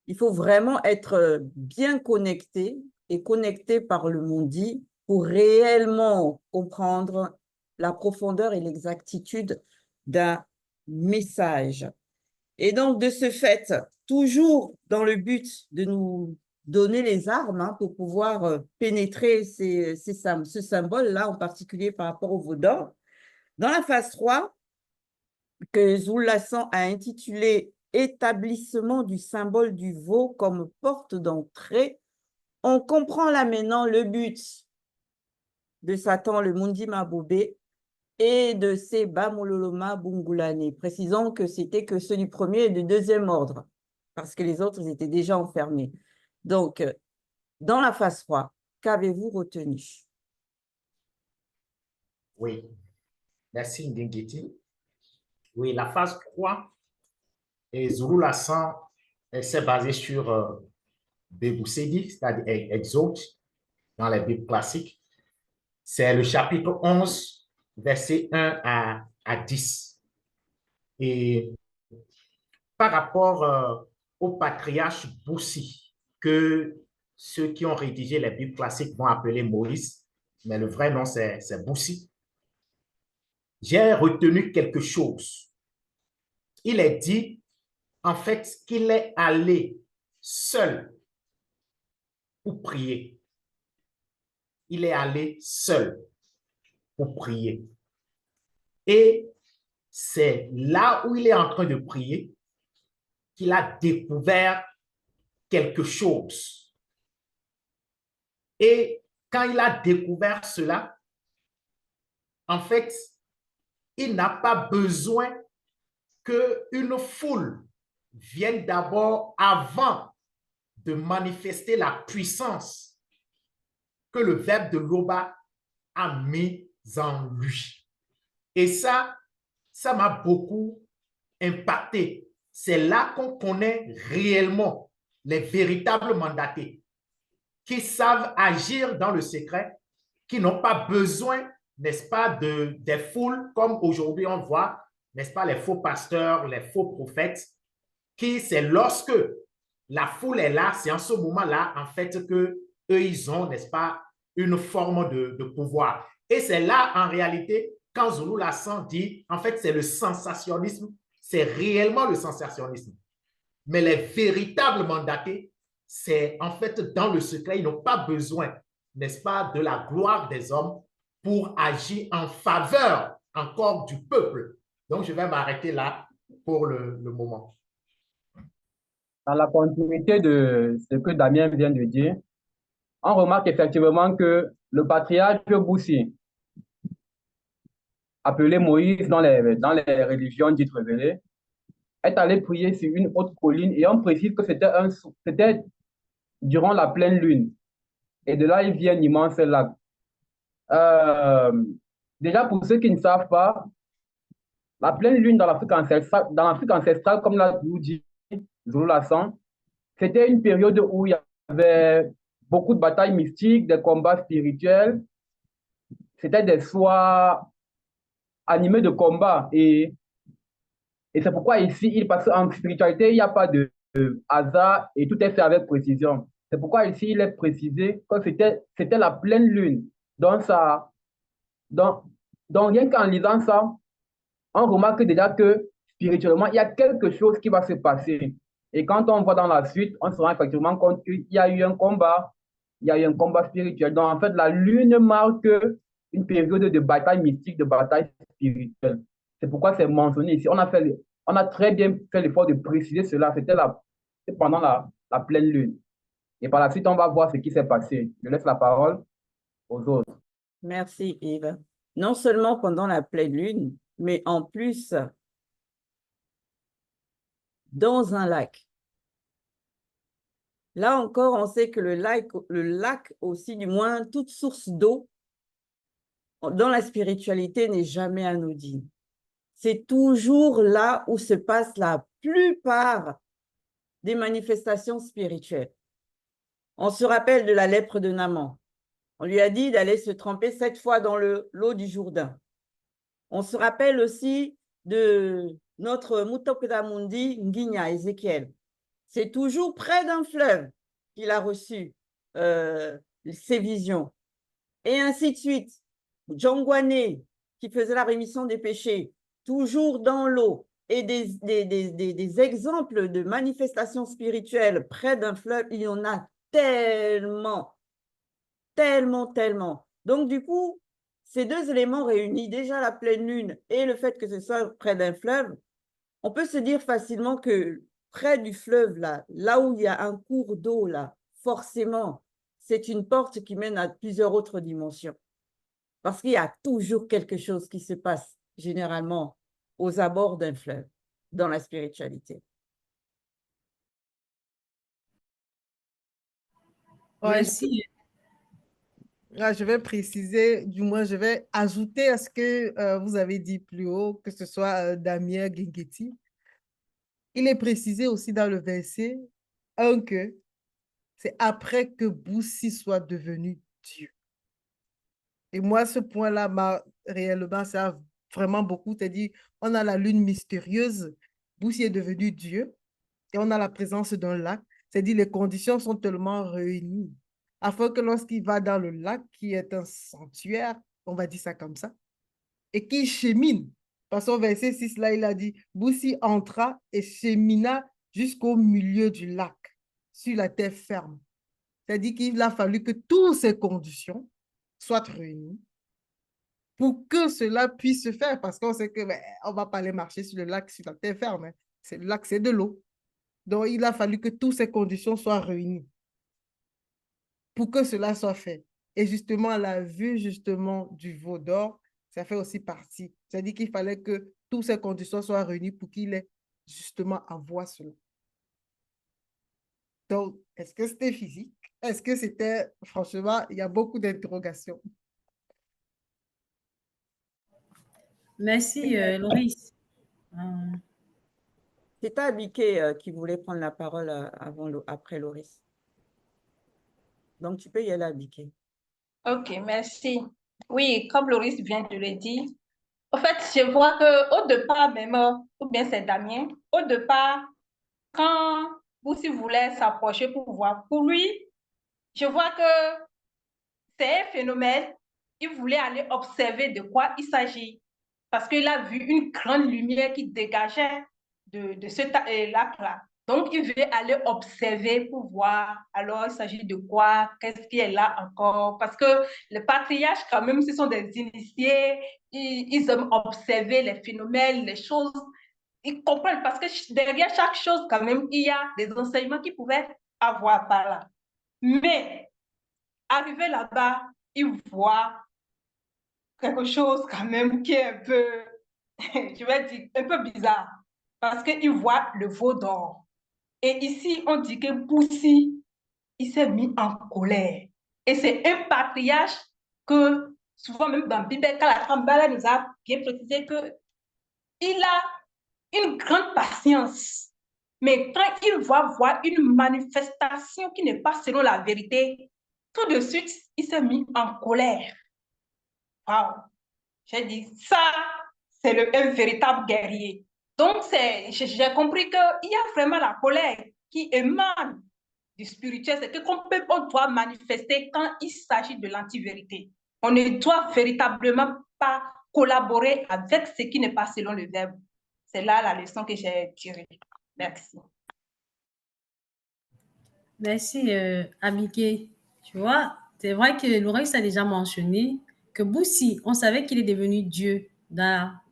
A: Il faut vraiment être bien connecté et connecté par le monde-dit pour réellement comprendre la profondeur et l'exactitude d'un message. Et donc, de ce fait, toujours dans le but de nous donner les armes pour pouvoir pénétrer ce symbole-là, en particulier par rapport au veau d'or, dans la phase 3, que Zoulassan a intitulé « Établissement du symbole du veau comme porte d'entrée », on comprend là maintenant le but de Satan, le Mundi Mabobé, et de ces Bamololoma Bungulane. Précisons que c'était que ceux du premier et du deuxième ordre, parce que les autres étaient déjà enfermés. Donc, dans la phase 3, qu'avez-vous retenu?
E: Oui, merci Ndingiti. Oui, la phase 3, et Zoulassan s'est basé sur Béboussedi, c'est-à-dire Exode, dans les Bibles classiques. C'est le chapitre 11, versets 1 à 10. Et par rapport au patriarche Boussi, que ceux qui ont rédigé les Bibles classiques vont appeler Moïse, mais le vrai nom c'est Boussi, j'ai retenu quelque chose. Il est dit, en fait, qu'il est allé seul pour prier. Il est allé seul pour prier. Et c'est là où il est en train de prier qu'il a découvert quelque chose. Et quand il a découvert cela, en fait, il n'a pas besoin qu'une foule vienne d'abord avant de manifester la puissance que le verbe de Loba a mis en lui. Et ça m'a beaucoup impacté. C'est là qu'on connaît réellement les véritables mandatés qui savent agir dans le secret, qui n'ont pas besoin, n'est-ce pas, des foules comme aujourd'hui on voit, n'est-ce pas, les faux pasteurs, les faux prophètes, qui c'est lorsque la foule est là, c'est en ce moment-là, en fait, que eux, ils ont, n'est-ce pas, une forme de pouvoir. Et c'est là, en réalité, quand Zouloulassan dit, en fait, c'est le sensationnalisme, c'est réellement le sensationnalisme. Mais les véritables mandatés, c'est en fait dans le secret, ils n'ont pas besoin, n'est-ce pas, de la gloire des hommes pour agir en faveur encore du peuple. Donc, je vais m'arrêter là pour le moment.
F: Dans la continuité de ce que Damien vient de dire, on remarque effectivement que le patriarche Boussi, appelé Moïse dans les religions dites révélées, est allé prier sur une haute colline et on précise que c'était durant la pleine lune. Et de là, il vient un immense lac. Déjà, pour ceux qui ne savent pas, la pleine lune dans l'Afrique ancestrale, comme l'a dit Zouloulassan, c'était une période où il y avait beaucoup de batailles mystiques, des combats spirituels. C'était des soirs animés de combats. Et c'est pourquoi ici, parce qu'en spiritualité, il n'y a pas de hasard et tout est fait avec précision. C'est pourquoi ici, il est précisé que c'était la pleine lune. Donc, rien qu'en lisant ça, on remarque déjà que spirituellement, il y a quelque chose qui va se passer. Et quand on voit dans la suite, on se rend effectivement compte qu'il y a eu un combat, il y a eu un combat spirituel. Donc, en fait, la lune marque une période de bataille mystique, de bataille spirituelle. C'est pourquoi c'est mentionné ici. On a très bien fait l'effort de préciser cela. C'était pendant la pleine lune. Et par la suite, on va voir ce qui s'est passé. Je laisse la parole aux autres.
A: Merci Yves. Non seulement pendant la pleine lune, mais en plus, dans un lac. Là encore, on sait que le lac aussi, du moins, toute source d'eau, dans la spiritualité, n'est jamais anodine. C'est toujours là où se passe la plupart des manifestations spirituelles. On se rappelle de la lèpre de Naaman. On lui a dit d'aller se tremper 7 fois dans l'eau du Jourdain. On se rappelle aussi de notre Mutopedamundi Nguinya, Ézéchiel. C'est toujours près d'un fleuve qu'il a reçu ses visions. Et ainsi de suite. Djangwane, qui faisait la rémission des péchés, toujours dans l'eau. Et des exemples de manifestations spirituelles près d'un fleuve, il y en a tellement, tellement, tellement. Donc, du coup, ces deux éléments réunis, déjà la pleine lune et le fait que ce soit près d'un fleuve, on peut se dire facilement que près du fleuve, là où il y a un cours d'eau, là, forcément, c'est une porte qui mène à plusieurs autres dimensions. Parce qu'il y a toujours quelque chose qui se passe, généralement, aux abords d'un fleuve, dans la spiritualité.
B: Merci.
D: Je vais préciser, du moins, je vais ajouter à ce que vous avez dit plus haut, que ce soit Damien Guinguetti. Il est précisé aussi dans le verset 1 que c'est après que Boussi soit devenu Dieu. Et moi, ce point-là m'a réellement, ça a vraiment beaucoup. C'est-à-dire, on a la lune mystérieuse, Boussi est devenu Dieu, et on a la présence d'un lac. C'est-à-dire, les conditions sont tellement réunies afin que lorsqu'il va dans le lac, qui est un sanctuaire, on va dire ça comme ça, et qu'il chemine. Parce qu'au verset 6, là, il a dit, Boussi entra et chemina jusqu'au milieu du lac, sur la terre ferme. C'est-à-dire qu'il a fallu que toutes ces conditions soient réunies pour que cela puisse se faire, parce qu'on sait que on ne va pas aller marcher sur le lac, sur la terre ferme. Hein. Le lac, c'est de l'eau. Donc, il a fallu que toutes ces conditions soient réunies pour que cela soit fait. Et justement, la vue justement du veau d'or, ça fait aussi partie. C'est-à-dire qu'il fallait que toutes ces conditions soient réunies pour qu'il ait justement à voir cela. Donc, est-ce que c'était physique? Est-ce que c'était, franchement, il y a beaucoup d'interrogations.
B: Merci, Loris.
A: C'est Abiké qui voulait prendre la parole après Loris. Donc, tu peux y aller, Abiké.
C: Ok, merci. Oui, comme Loris vient de le dire, en fait, je vois qu'au départ même, ou bien c'est Damien, au départ, quand Boussi voulait s'approcher pour voir, pour lui, je vois que c'est un phénomène, il voulait aller observer de quoi il s'agit, parce qu'il a vu une grande lumière qui dégageait de ce lac-là. Donc, il veut aller observer pour voir, alors il s'agit de quoi, qu'est-ce qui est là encore, parce que les patriarches, quand même, ce sont des initiés, ils aiment observer les phénomènes, les choses, ils comprennent, parce que derrière chaque chose, quand même, il y a des enseignements qu'ils pouvaient avoir par là. Mais, arrivé là-bas, ils voient quelque chose quand même qui est un peu, je vais dire, un peu bizarre, parce qu'ils voient le veau d'or. Et ici, on dit que Boussi, il s'est mis en colère. Et c'est un patriarche que, souvent même dans la Bible, quand la Kambala nous a bien précisé qu'il a une grande patience. Mais quand il va voir une manifestation qui n'est pas selon la vérité, tout de suite, il s'est mis en colère. Wow. J'ai dit, ça, c'est un véritable guerrier. Donc, j'ai compris qu'il y a vraiment la colère qui émane du spirituel. C'est qu'on doit manifester quand il s'agit de l'anti-vérité. On ne doit véritablement pas collaborer avec ce qui n'est pas selon le verbe. C'est là la leçon que j'ai tirée. Merci.
B: Merci, Abiké. Tu vois, c'est vrai que Loris a déjà mentionné que Boussi, on savait qu'il est devenu Dieu.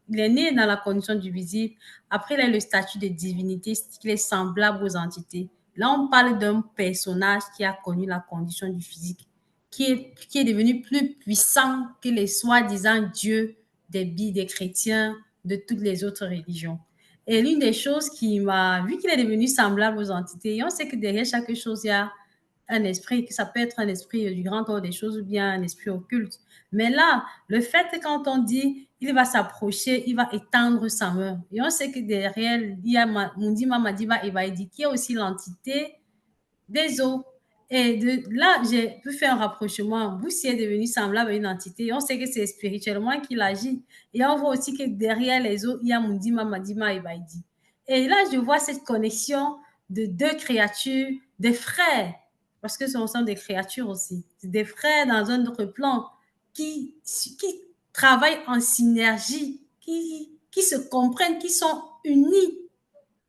B: Il est né dans la condition du visible. Après, il a le statut de divinité, qu'il est semblable aux entités. Là, on parle d'un personnage qui a connu la condition du physique, qui est devenu plus puissant que les soi-disant dieux des chrétiens, de toutes les autres religions. Et l'une des choses qui m'a, vu qu'il est devenu semblable aux entités, et on sait que derrière chaque chose, il y a un esprit, que ça peut être un esprit du grand ordre des choses ou bien un esprit occulte. Mais là, le fait que quand on dit il va s'approcher, il va étendre sa main. Et on sait que derrière, il y a Mundi Mamadiba et Vaidi, qui est aussi l'entité des eaux. Et là, j'ai pu faire un rapprochement. Boussi est devenu semblable à une entité. On sait que c'est spirituellement qu'il agit. Et on voit aussi que derrière les eaux, il y a Mundi Mamadima et Vaidi. Et là, je vois cette connexion de deux créatures, des frères, parce que ce sont des créatures aussi, des frères dans un autre plan qui travaillent en synergie, qui se comprennent, qui sont unis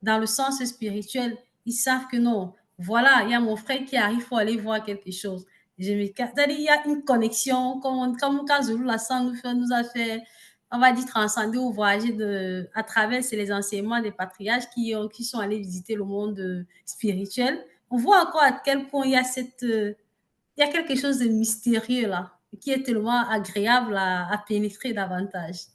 B: dans le sens spirituel. Ils savent que non, voilà, il y a mon frère qui arrive, il faut aller voir quelque chose. Il y a une connexion, comme quand Zulu Lassan nous a fait, on va dire, transcender ou voyager à travers les enseignements des patriarches qui sont allés visiter le monde spirituel. On voit encore à quel point il y a quelque chose de mystérieux là, qui est tellement agréable à pénétrer davantage.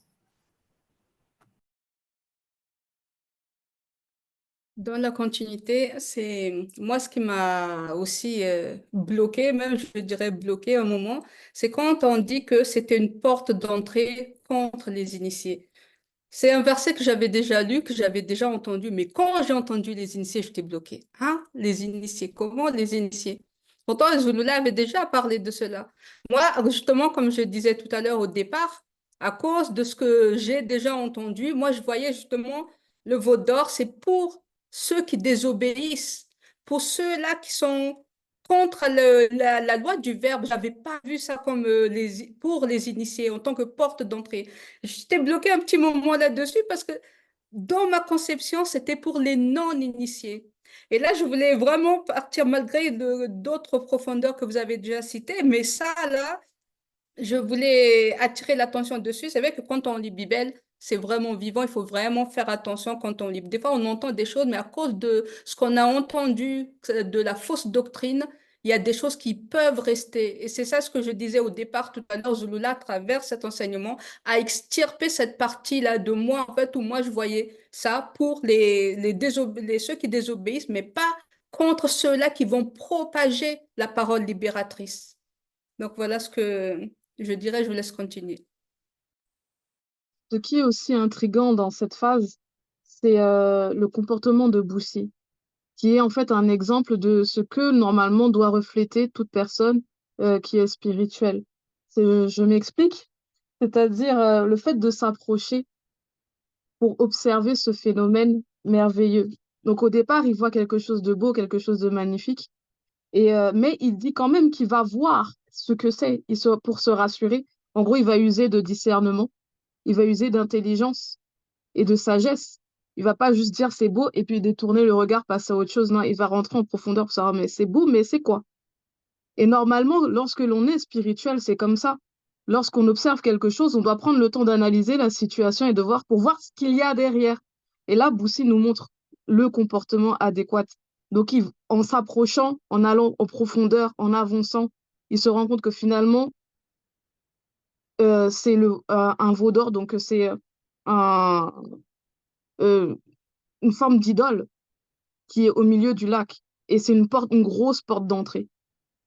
I: Dans la continuité, c'est moi ce qui m'a aussi bloqué, même je dirais bloqué un moment, c'est quand on dit que c'était une porte d'entrée contre les initiés. C'est un verset que j'avais déjà lu, que j'avais déjà entendu, mais quand j'ai entendu les initiés, j'étais bloquée. Hein? Les initiés, comment les initiés? Pourtant, Zulula avait déjà parlé de cela. Moi, justement, comme je disais tout à l'heure au départ, à cause de ce que j'ai déjà entendu, moi, je voyais justement le veau d'or, c'est pour ceux qui désobéissent, pour ceux-là qui sont contre la loi du verbe. Je n'avais pas vu ça comme pour les initiés en tant que porte d'entrée. J'étais bloquée un petit moment là-dessus parce que dans ma conception, c'était pour les non-initiés. Et là, je voulais vraiment partir malgré d'autres profondeurs que vous avez déjà citées, mais ça, là, je voulais attirer l'attention dessus. C'est vrai que quand on lit Bible, c'est vraiment vivant. Il faut vraiment faire attention quand on lit. Des fois, on entend des choses, mais à cause de ce qu'on a entendu, de la fausse doctrine, il y a des choses qui peuvent rester. Et c'est ça ce que je disais au départ tout à l'heure. Zulula, à travers cet enseignement, a extirpé cette partie-là de moi, en fait, où moi, je voyais ça pour ceux qui désobéissent, mais pas contre ceux-là qui vont propager la parole libératrice. Donc, voilà ce que je dirais, je vous laisse continuer.
H: Ce qui est aussi intriguant dans cette phase, c'est le comportement de Boussi, qui est en fait un exemple de ce que normalement doit refléter toute personne qui est spirituelle. Je m'explique, c'est-à-dire le fait de s'approcher pour observer ce phénomène merveilleux. Donc au départ, il voit quelque chose de beau, quelque chose de magnifique, mais il dit quand même qu'il va voir ce que c'est, pour se rassurer. En gros, il va user de discernement, il va user d'intelligence et de sagesse. Il va pas juste dire c'est beau et puis détourner le regard, passer à autre chose. Non, il va rentrer en profondeur pour savoir mais c'est beau, mais c'est quoi? Et normalement, lorsque l'on est spirituel, c'est comme ça. Lorsqu'on observe quelque chose, on doit prendre le temps d'analyser la situation et de voir pour voir ce qu'il y a derrière. Et là, Boussi nous montre le comportement adéquat. Donc, en s'approchant, en allant en profondeur, en avançant, il se rend compte que finalement, c'est un veau d'or, donc c'est un, euh, une forme d'idole qui est au milieu du lac. Et c'est une grosse porte d'entrée.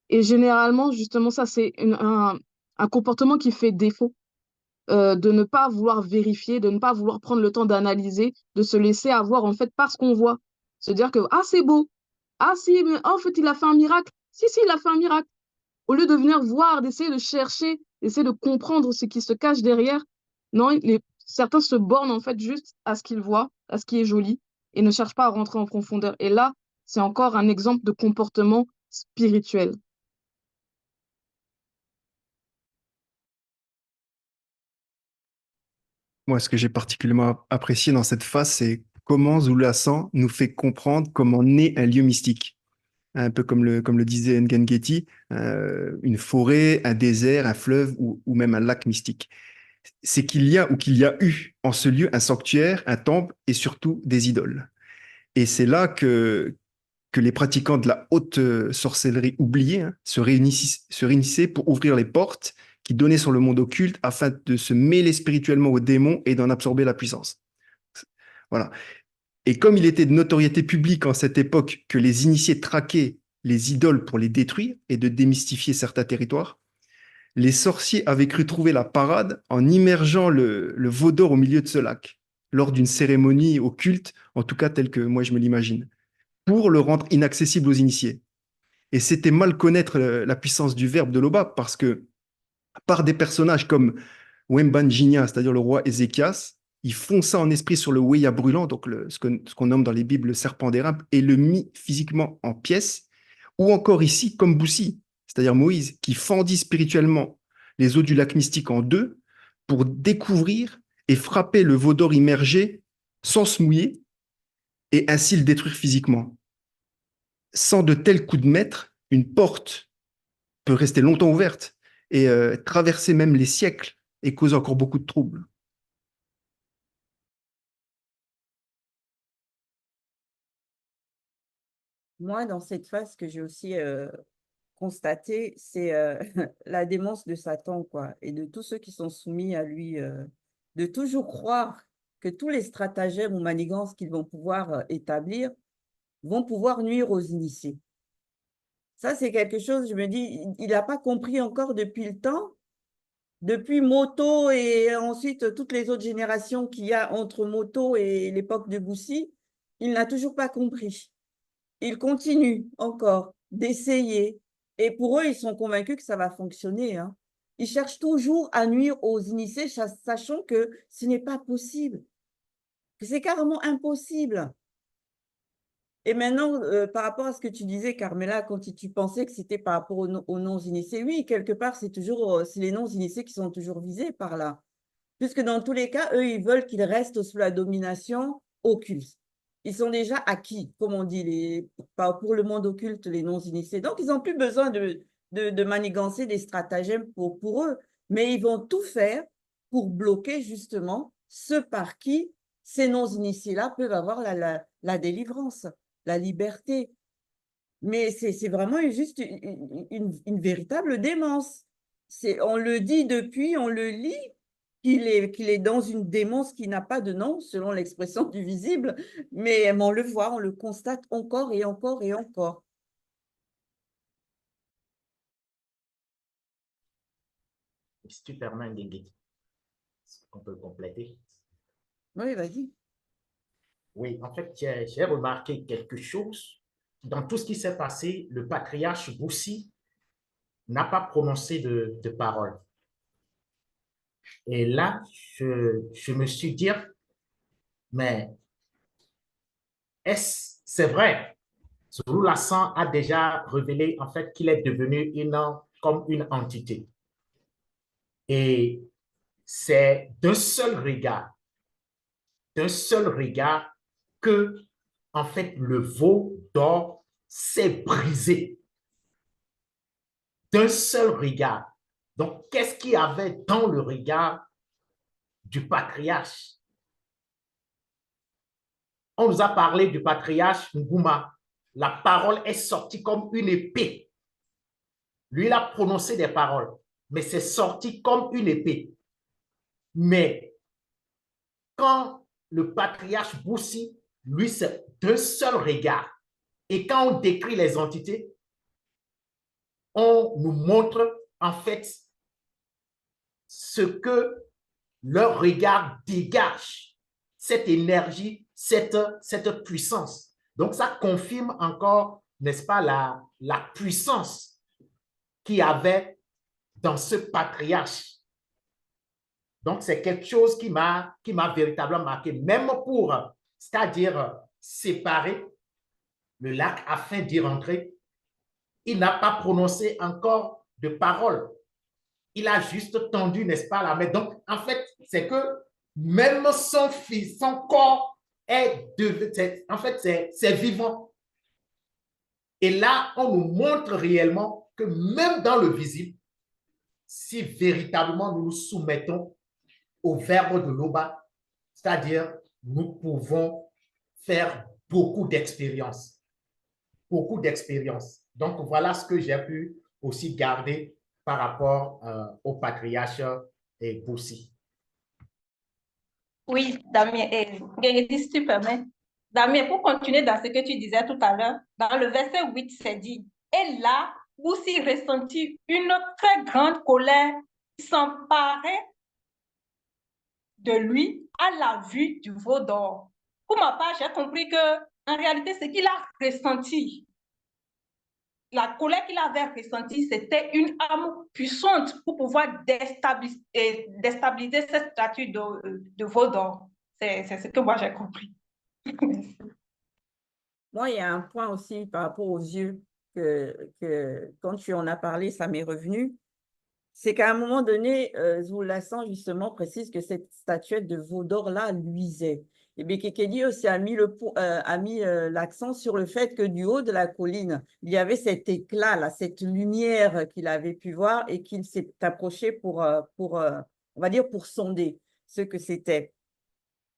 H: Et généralement, justement, ça, c'est un comportement qui fait défaut, de ne pas vouloir vérifier, de ne pas vouloir prendre le temps d'analyser, de se laisser avoir, en fait, par ce qu'on voit. Se dire que, ah, c'est beau. Ah, si, mais en fait, il a fait un miracle. Si, il a fait un miracle. Au lieu de venir voir, d'essayer de chercher, d'essayer de comprendre ce qui se cache derrière, non, certains se bornent, en fait, juste à ce qu'ils voient, à ce qui est joli, et ne cherchent pas à rentrer en profondeur. Et là, c'est encore un exemple de comportement spirituel.
G: Moi, ce que j'ai particulièrement apprécié dans cette phase, c'est comment Zululassan nous fait comprendre comment naît un lieu mystique. Un peu comme le disait Ngengeti, une forêt, un désert, un fleuve ou même un lac mystique. C'est qu'il y a ou qu'il y a eu en ce lieu un sanctuaire, un temple et surtout des idoles. Et c'est là que les pratiquants de la haute sorcellerie oubliée se réunissaient pour ouvrir les portes qui donnaient sur le monde occulte afin de se mêler spirituellement aux démons et d'en absorber la puissance. Voilà. Et comme il était de notoriété publique en cette époque que les initiés traquaient les idoles pour les détruire et de démystifier certains territoires, les sorciers avaient cru trouver la parade en immergeant le veau d'or au milieu de ce lac, lors d'une cérémonie occulte, en tout cas telle que moi je me l'imagine, pour le rendre inaccessible aux initiés. Et c'était mal connaître la puissance du verbe de Loba, parce que par des personnages comme Wembanjinya, c'est-à-dire le roi Ézéchias, il fonça en esprit sur le Weya brûlant, donc ce qu'on nomme dans les Bibles le serpent d'érable, et le mit physiquement en pièces, ou encore ici comme Boussi, c'est-à-dire Moïse, qui fendit spirituellement les eaux du lac mystique en deux pour découvrir et frapper le veau d'or immergé sans se mouiller et ainsi le détruire physiquement. Sans de tels coups de maître, une porte peut rester longtemps ouverte et traverser même les siècles et cause encore beaucoup de troubles.
A: Moi, dans cette phase que j'ai aussi constatée, c'est la démence de Satan, quoi, et de tous ceux qui sont soumis à lui, de toujours croire que tous les stratagèmes ou manigances qu'ils vont pouvoir établir vont pouvoir nuire aux initiés. Ça, c'est quelque chose, je me dis, il n'a pas compris encore depuis le temps, depuis Moto et ensuite toutes les autres générations qu'il y a entre Moto et l'époque de Boussi, il n'a toujours pas compris. Il continue encore d'essayer. Et pour eux, ils sont convaincus que ça va fonctionner, hein. Ils cherchent toujours à nuire aux initiés, sachant que ce n'est pas possible, que c'est carrément impossible. Et maintenant, par rapport à ce que tu disais, Carmela, quand tu pensais que c'était par rapport aux non-initiés, oui, quelque part, c'est les non-initiés qui sont toujours visés par là. Puisque dans tous les cas, eux, ils veulent qu'ils restent sous la domination occulte. Ils sont déjà acquis, comme on dit, pour le monde occulte, les non-initiés. Donc, ils n'ont plus besoin de manigancer des stratagèmes pour eux, mais ils vont tout faire pour bloquer justement ce par qui ces non-initiés-là peuvent avoir la délivrance, la liberté. Mais c'est vraiment juste une véritable démence. On le dit depuis, on le lit, qu'il est dans une démence qui n'a pas de nom, selon l'expression du visible, mais on le voit, on le constate encore et encore et encore.
E: Si tu permets, Nguyen, on peut compléter.
A: Oui, vas-y.
E: Oui, en fait, j'ai remarqué quelque chose. Dans tout ce qui s'est passé, le patriarche Boussi n'a pas prononcé de parole. Et là, je me suis dit, mais c'est vrai, Zulu Lassan a déjà révélé en fait qu'il est devenu comme une entité. Et c'est d'un seul regard que en fait le veau d'or s'est brisé. D'un seul regard. Donc, qu'est-ce qu'il y avait dans le regard du patriarche? On nous a parlé du patriarche Ngouma. La parole est sortie comme une épée. Lui, il a prononcé des paroles, mais c'est sorti comme une épée. Mais quand le patriarche Boussi, lui, c'est d'un seul regard. Et quand on décrit les entités, on nous montre en fait ce que leur regard dégage, cette énergie, cette puissance. Donc, ça confirme encore, n'est-ce pas, la puissance qu'il y avait dans ce patriarche. Donc, c'est quelque chose qui m'a véritablement marqué, même pour, c'est-à-dire séparer le lac afin d'y rentrer. Il n'a pas prononcé encore de parole. Il a juste tendu, n'est-ce pas, la main. Donc, en fait, c'est que même son fils, son corps en fait, c'est vivant. Et là, on nous montre réellement que même dans le visible, si véritablement nous nous soumettons au verbe de Loba, c'est-à-dire nous pouvons faire beaucoup d'expériences. Beaucoup d'expériences. Donc, voilà ce que j'ai pu aussi garder par rapport au patriarche et Boussi.
C: Oui, Damien, et si tu permets, Damien, pour continuer dans ce que tu disais tout à l'heure, dans le verset 8, c'est dit, et là, Boussi ressentit une très grande colère qui s'emparait de lui à la vue du veau d'or. Pour ma part, j'ai compris que en réalité, ce qu'il a ressenti, la colère qu'il avait ressentie, c'était une âme puissante pour pouvoir déstabiliser cette statue de veau d'or. C'est ce que moi j'ai compris.
A: Moi, il y a un point aussi par rapport aux yeux que quand tu en as parlé, ça m'est revenu. C'est qu'à un moment donné, Zoulasan, justement, précise que cette statuette de veau d'or-là luisait. Et bien, Kekedi aussi a mis l'accent sur le fait que du haut de la colline, il y avait cet éclat-là, cette lumière qu'il avait pu voir et qu'il s'est approché pour, on va dire, pour sonder ce que c'était.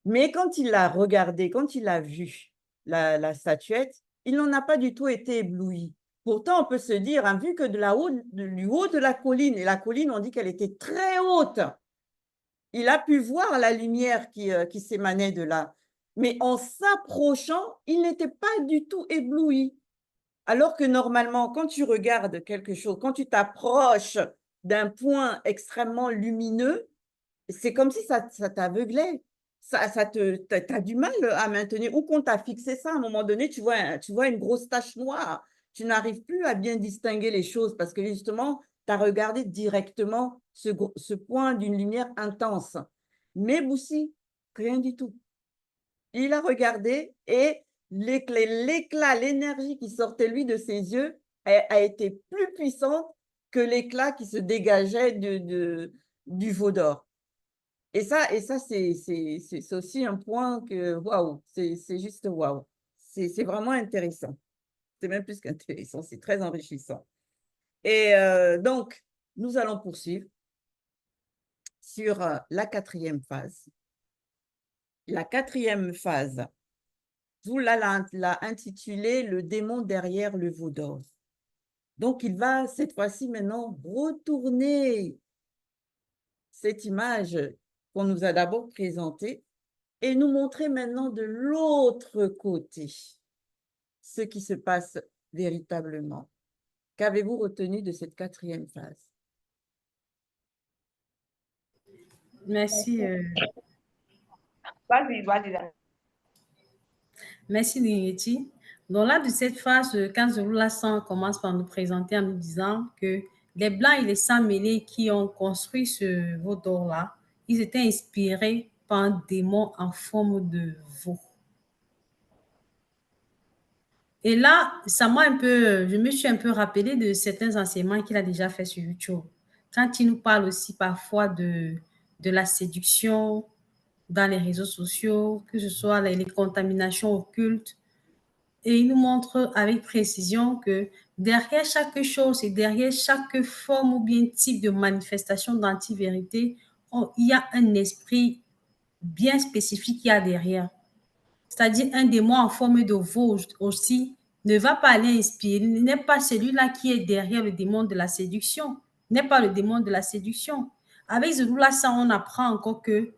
A: Mais quand il l'a regardé, quand il a vu la statuette, il n'en a pas du tout été ébloui. Pourtant, on peut se dire, hein, vu que du haut de la colline, et la colline, on dit qu'elle était très haute, il a pu voir la lumière qui s'émanait de là. Mais en s'approchant, il n'était pas du tout ébloui. Alors que normalement, quand tu regardes quelque chose, quand tu t'approches d'un point extrêmement lumineux, c'est comme si ça t'aveuglait. T'as du mal à maintenir. Ou qu'on t'a fixé ça, à un moment donné, tu vois une grosse tache noire. Tu n'arrives plus à bien distinguer les choses parce que justement, tu as regardé directement ce point d'une lumière intense. Mais Boussi, rien du tout. Il a regardé et l'éclat, l'énergie qui sortait lui de ses yeux a été plus puissante que l'éclat qui se dégageait du veau d'or. Et ça c'est aussi un point que, waouh, c'est juste waouh. C'est vraiment intéressant. C'est même plus qu'intéressant, c'est très enrichissant. Et donc, nous allons poursuivre sur la quatrième phase. La quatrième phase, vous l'a intitulé « Le démon derrière le veau d'or ». Donc, il va cette fois-ci maintenant retourner cette image qu'on nous a d'abord présentée et nous montrer maintenant de l'autre côté ce qui se passe véritablement. Qu'avez-vous retenu de cette quatrième phase?
B: Merci.
C: Vas-y.
B: Merci, Ningeti. Donc là, de cette phase, quand Zoulasan commence par nous présenter en nous disant que les Blancs et les Sans-Mêlés qui ont construit ce veau d'or-là, ils étaient inspirés par un démon en forme de veau. Et là, je me suis un peu rappelé de certains enseignements qu'il a déjà fait sur YouTube. Quand il nous parle aussi parfois de la séduction dans les réseaux sociaux, que ce soit les contaminations occultes, et il nous montre avec précision que derrière chaque chose et derrière chaque forme ou bien type de manifestation d'anti-vérité, il y a un esprit bien spécifique qui y a derrière. C'est-à-dire un démon en forme de veau aussi ne va pas aller inspirer, n'est pas celui-là qui est derrière le démon de la séduction, n'est pas le démon de la séduction. Avec Zoulasan, on apprend encore que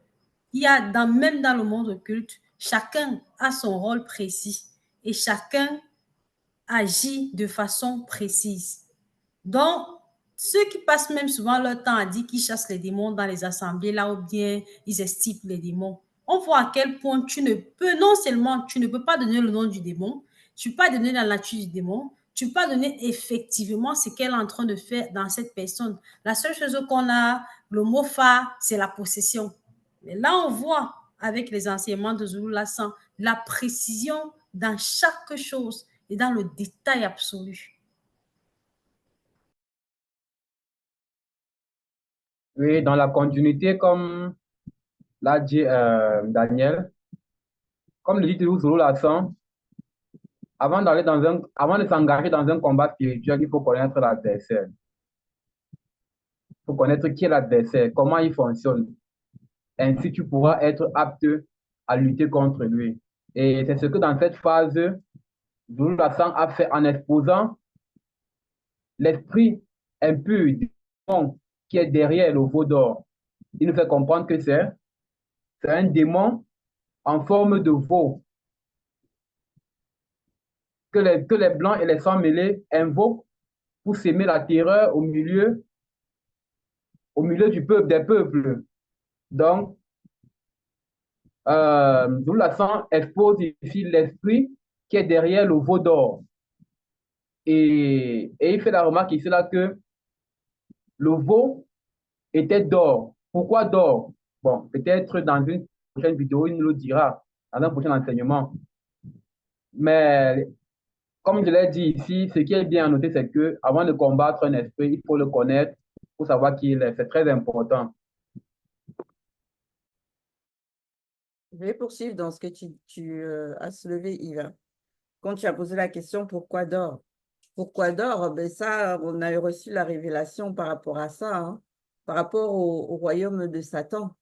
B: il y a même dans le monde occulte, chacun a son rôle précis et chacun agit de façon précise. Donc, ceux qui passent même souvent leur temps à dire qu'ils chassent les démons dans les assemblées, là où bien ils estiment les démons, on voit à quel point non seulement tu ne peux pas donner le nom du démon, tu ne peux pas donner la nature du démon, tu ne peux pas donner effectivement ce qu'elle est en train de faire dans cette personne. La seule chose qu'on a, le mot phare, c'est la possession. Mais là, on voit avec les enseignements de Zoulasan la précision dans chaque chose et dans le détail absolu.
F: Oui, dans la continuité, comme l'a dit Daniel, comme le dit Zoulasan, avant de s'engager dans un combat spirituel, il faut connaître l'adversaire. Il faut connaître qui est l'adversaire, comment il fonctionne. Ainsi, tu pourras être apte à lutter contre lui. Et c'est ce que dans cette phase, Zoulasan a fait en exposant l'esprit impur du démon qui est derrière le veau d'or. Il nous fait comprendre que c'est un démon en forme de veau que les blancs et les sans mêlés invoquent pour s'aimer la terreur au milieu du peuple, des peuples. Donc, Zulu-Lassang expose ici l'esprit qui est derrière le veau d'or. Et il fait la remarque ici là que le veau était d'or. Pourquoi d'or? Bon, peut-être dans une prochaine vidéo, il nous le dira, dans un prochain enseignement. Mais comme je l'ai dit ici, ce qui est bien à noter, c'est que avant de combattre un esprit, il faut le connaître, il faut savoir qui il est. C'est très important.
A: Je vais poursuivre dans ce que tu as soulevé, Yves. Quand tu as posé la question, pourquoi d'or? Pourquoi d'or? Ben ça, on a reçu la révélation par rapport à ça, hein, par rapport au royaume de Satan.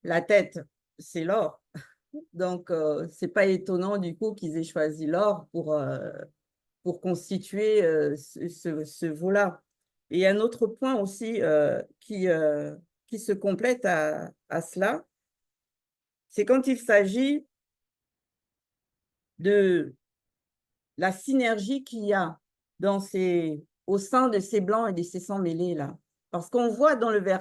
A: La tête, c'est l'or. Donc, c'est pas étonnant du coup qu'ils aient choisi l'or pour constituer ce veau-là. Et un autre point aussi qui se complète à cela, c'est quand il s'agit de la synergie qu'il y a au sein de ces blancs et de ces sans mêlés là. Parce qu'on voit dans la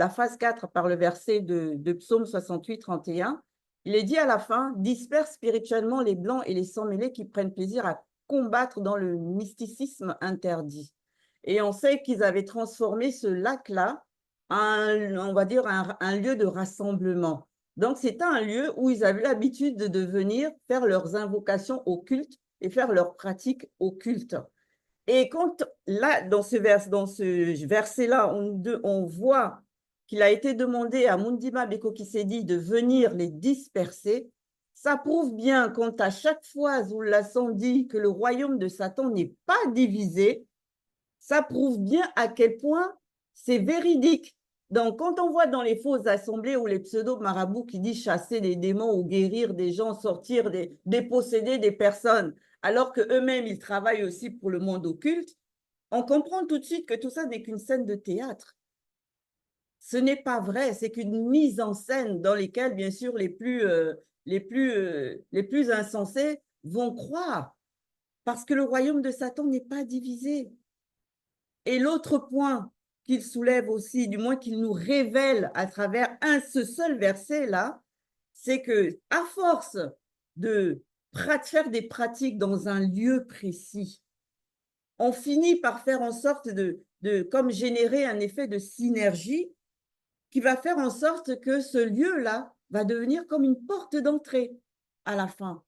A: phase 4 par le verset de Psaume 68, 31, il est dit à la fin, disperse spirituellement les blancs et les sans mêlés qui prennent plaisir à combattre dans le mysticisme interdit. Et on sait qu'ils avaient transformé ce lac-là en, on va dire, un lieu de rassemblement. Donc, c'était un lieu où ils avaient l'habitude de venir faire leurs invocations occultes et faire leurs pratiques occultes. Et quand, là, dans ce verset-là, on voit qu'il a été demandé à Mundima Beko Kisedi de venir les disperser, ça prouve bien quand à chaque fois Zulu-Lassang dit que le royaume de Satan n'est pas divisé, ça prouve bien à quel point c'est véridique. Donc, quand on voit dans les fausses assemblées ou les pseudo-marabouts qui disent chasser des démons ou guérir des gens, sortir, déposséder des personnes, alors qu'eux-mêmes, ils travaillent aussi pour le monde occulte, on comprend tout de suite que tout ça n'est qu'une scène de théâtre. Ce n'est pas vrai, c'est qu'une mise en scène dans laquelle, bien sûr, les plus insensés vont croire, parce que le royaume de Satan n'est pas divisé. Et l'autre point qu'il soulève aussi, du moins qu'il nous révèle à travers ce seul verset-là, c'est que à force de faire des pratiques dans un lieu précis, on finit par faire en sorte comme générer un effet de synergie qui va faire en sorte que ce lieu-là va devenir comme une porte d'entrée à la fin.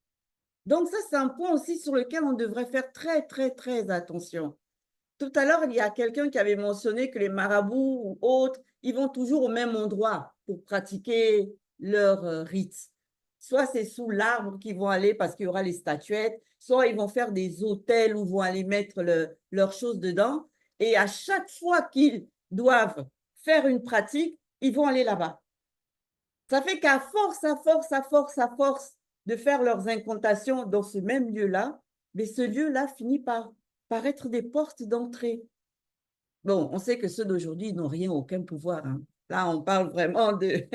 A: Donc ça, c'est un point aussi sur lequel on devrait faire très, très, très attention. Tout à l'heure, il y a quelqu'un qui avait mentionné que les marabouts ou autres, ils vont toujours au même endroit pour pratiquer leur rites. Soit c'est sous l'arbre qu'ils vont aller parce qu'il y aura les statuettes, soit ils vont faire des hôtels où vont aller mettre leurs choses dedans. Et à chaque fois qu'ils doivent faire une pratique, ils vont aller là-bas. Ça fait qu'à force de faire leurs incantations dans ce même lieu-là, mais ce lieu-là finit par être des portes d'entrée. Bon, on sait que ceux d'aujourd'hui n'ont rien, aucun pouvoir. Hein. Là, on parle vraiment de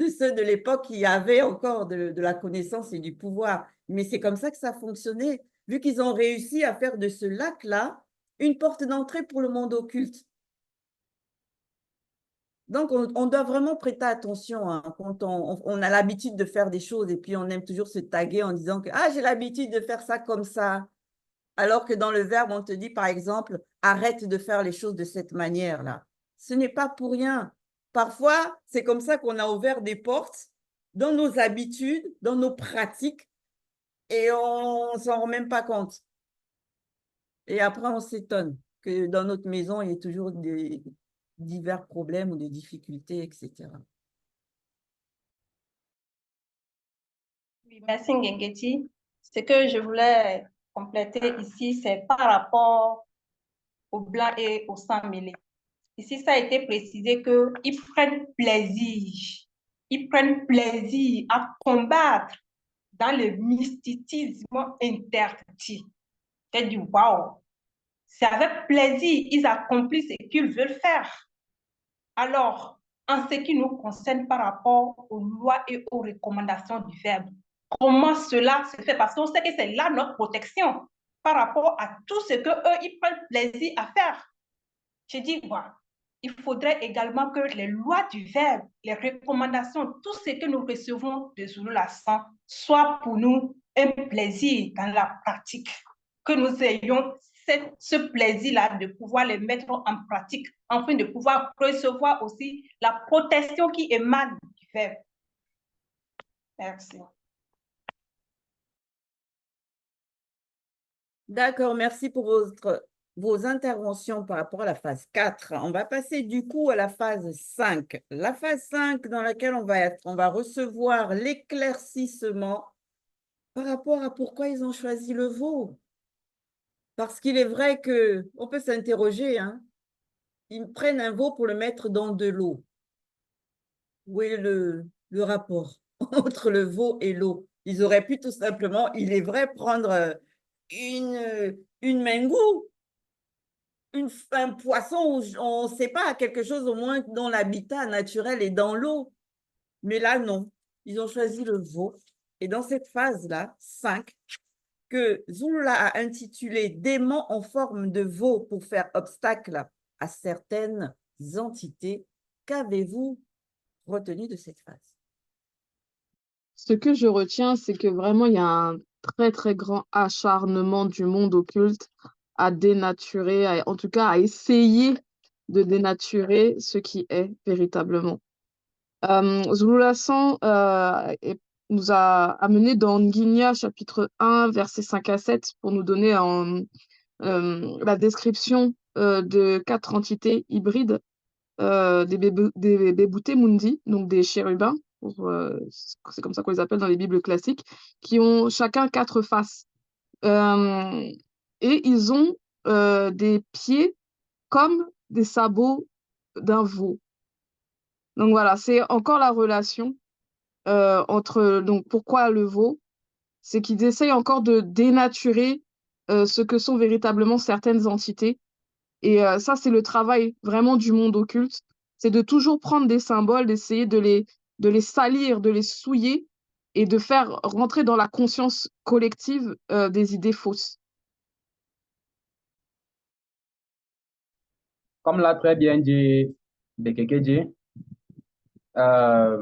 A: ceux de l'époque qui avaient encore de la connaissance et du pouvoir. Mais c'est comme ça que ça fonctionnait, vu qu'ils ont réussi à faire de ce lac-là une porte d'entrée pour le monde occulte. Donc, on doit vraiment prêter attention hein, quand on a l'habitude de faire des choses et puis on aime toujours se taguer en disant que « Ah, j'ai l'habitude de faire ça comme ça ». Alors que dans le verbe, on te dit, par exemple, arrête de faire les choses de cette manière-là. Ce n'est pas pour rien. Parfois, c'est comme ça qu'on a ouvert des portes dans nos habitudes, dans nos pratiques, et on ne s'en rend même pas compte. Et après, on s'étonne que dans notre maison, il y ait toujours divers problèmes ou des difficultés, etc.
C: Oui, merci Ngengeti. Ce que je voulais compléter ici, c'est par rapport aux blancs et aux sans mêlés. Ici, ça a été précisé qu'ils prennent plaisir. Ils prennent plaisir à combattre dans le mysticisme interdit. J'ai dit, waouh, c'est avec plaisir, ils accomplissent ce qu'ils veulent faire. Alors, en ce qui nous concerne par rapport aux lois et aux recommandations du verbe, comment cela se fait, parce qu'on sait que c'est là notre protection par rapport à tout ce qu'eux, ils prennent plaisir à faire. Je dis, voilà, il faudrait également que les lois du Verbe, les recommandations, tout ce que nous recevons de Zulu Lassan soit pour nous un plaisir dans la pratique, que nous ayons ce plaisir-là de pouvoir les mettre en pratique, afin de pouvoir recevoir aussi la protection qui émane du Verbe. Merci.
A: D'accord, merci pour vos interventions par rapport à la phase 4. On va passer du coup à la phase 5. La phase 5 dans laquelle on va recevoir l'éclaircissement par rapport à pourquoi ils ont choisi le veau. Parce qu'il est vrai qu'on peut s'interroger, hein. Ils prennent un veau pour le mettre dans de l'eau. Où est le rapport entre le veau et l'eau? Ils auraient pu tout simplement, il est vrai, prendre une mengou, un poisson, ou on ne sait pas, quelque chose au moins dont l'habitat naturel est dans l'eau. Mais là, non. Ils ont choisi le veau. Et dans cette phase-là, 5, que Zulula a intitulé « Démons en forme de veau pour faire obstacle à certaines entités », qu'avez-vous retenu de cette phase?
H: Ce que je retiens, c'est que vraiment, il y a un très, très grand acharnement du monde occulte à dénaturer, en tout cas à essayer de dénaturer ce qui est véritablement. Zulu Lassan nous a amené dans Nguinia, chapitre 1, versets 5 à 7, pour nous donner la description de 4 entités hybrides, des Bébouté Mundi, donc des chérubins, c'est comme ça qu'on les appelle dans les Bibles classiques, qui ont chacun 4 faces. Et ils ont des pieds comme des sabots d'un veau. Donc voilà, c'est encore la relation entre, donc pourquoi le veau? C'est qu'ils essayent encore de dénaturer ce que sont véritablement certaines entités. Et ça, c'est le travail vraiment du monde occulte. C'est de toujours prendre des symboles, d'essayer de les salir, de les souiller et de faire rentrer dans la conscience collective des idées fausses.
F: Comme l'a très bien dit Bekekeji, dans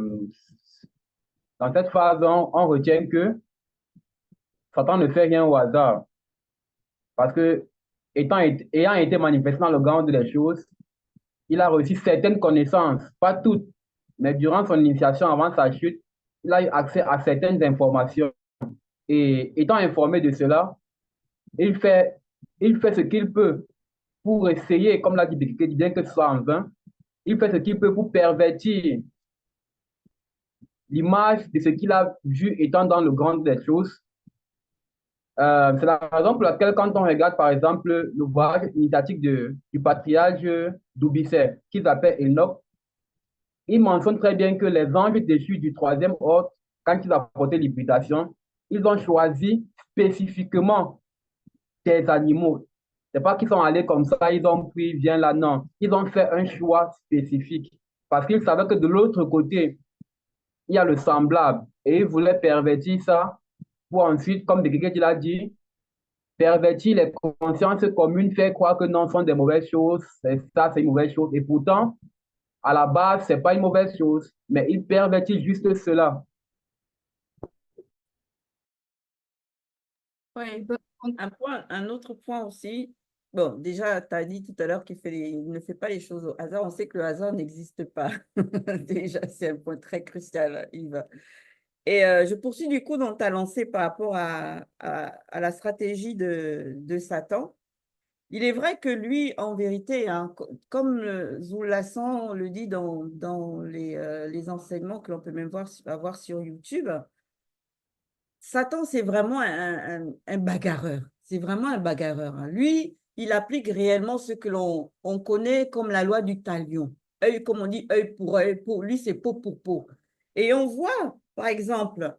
F: cette phase, on retient que Satan ne fait rien au hasard. Parce que, ayant été manifesté dans le grand des choses, il a reçu certaines connaissances, pas toutes, mais durant son initiation, avant sa chute, il a eu accès à certaines informations. Et étant informé de cela, il fait ce qu'il peut pour essayer, comme l'a dit Bekekeji, bien que ce soit en vain, il fait ce qu'il peut pour pervertir l'image de ce qu'il a vu étant dans le grand des choses. C'est la raison pour laquelle, quand on regarde, par exemple, l'ouvrage initiatique du patriarche d'Oubissé, qui s'appelle Enoch, il mentionne très bien que les anges déchus du troisième ordre, quand ils apportaient l'hybridation, ils ont choisi spécifiquement des animaux. C'est pas qu'ils sont allés comme ça, ils ont pris, viens là, non. Ils ont fait un choix spécifique parce qu'ils savaient que de l'autre côté, il y a le semblable et ils voulaient pervertir ça pour ensuite, comme quelqu'un l'a dit, pervertir les consciences communes, faire croire que non, ce sont des mauvaises choses, ça, c'est une mauvaise chose. Et pourtant, à la base, ce n'est pas une mauvaise chose, mais ils pervertissent juste cela.
A: Oui, un autre point aussi. Bon, déjà, tu as dit tout à l'heure qu'il ne fait pas les choses au hasard. On sait que le hasard n'existe pas. Déjà, c'est un point très crucial, Yves. Et je poursuis du coup dans ta lancée par rapport à la stratégie de Satan. Il est vrai que lui, en vérité, hein, comme Zulu Lassan le dit dans les enseignements que l'on peut même avoir sur YouTube, Satan, c'est vraiment un bagarreur. C'est vraiment un bagarreur, hein. Lui, il applique réellement ce que l'on connaît comme la loi du talion. Œil, comme on dit, œil pour œil. Pour lui, c'est peau pour peau. Et on voit, par exemple,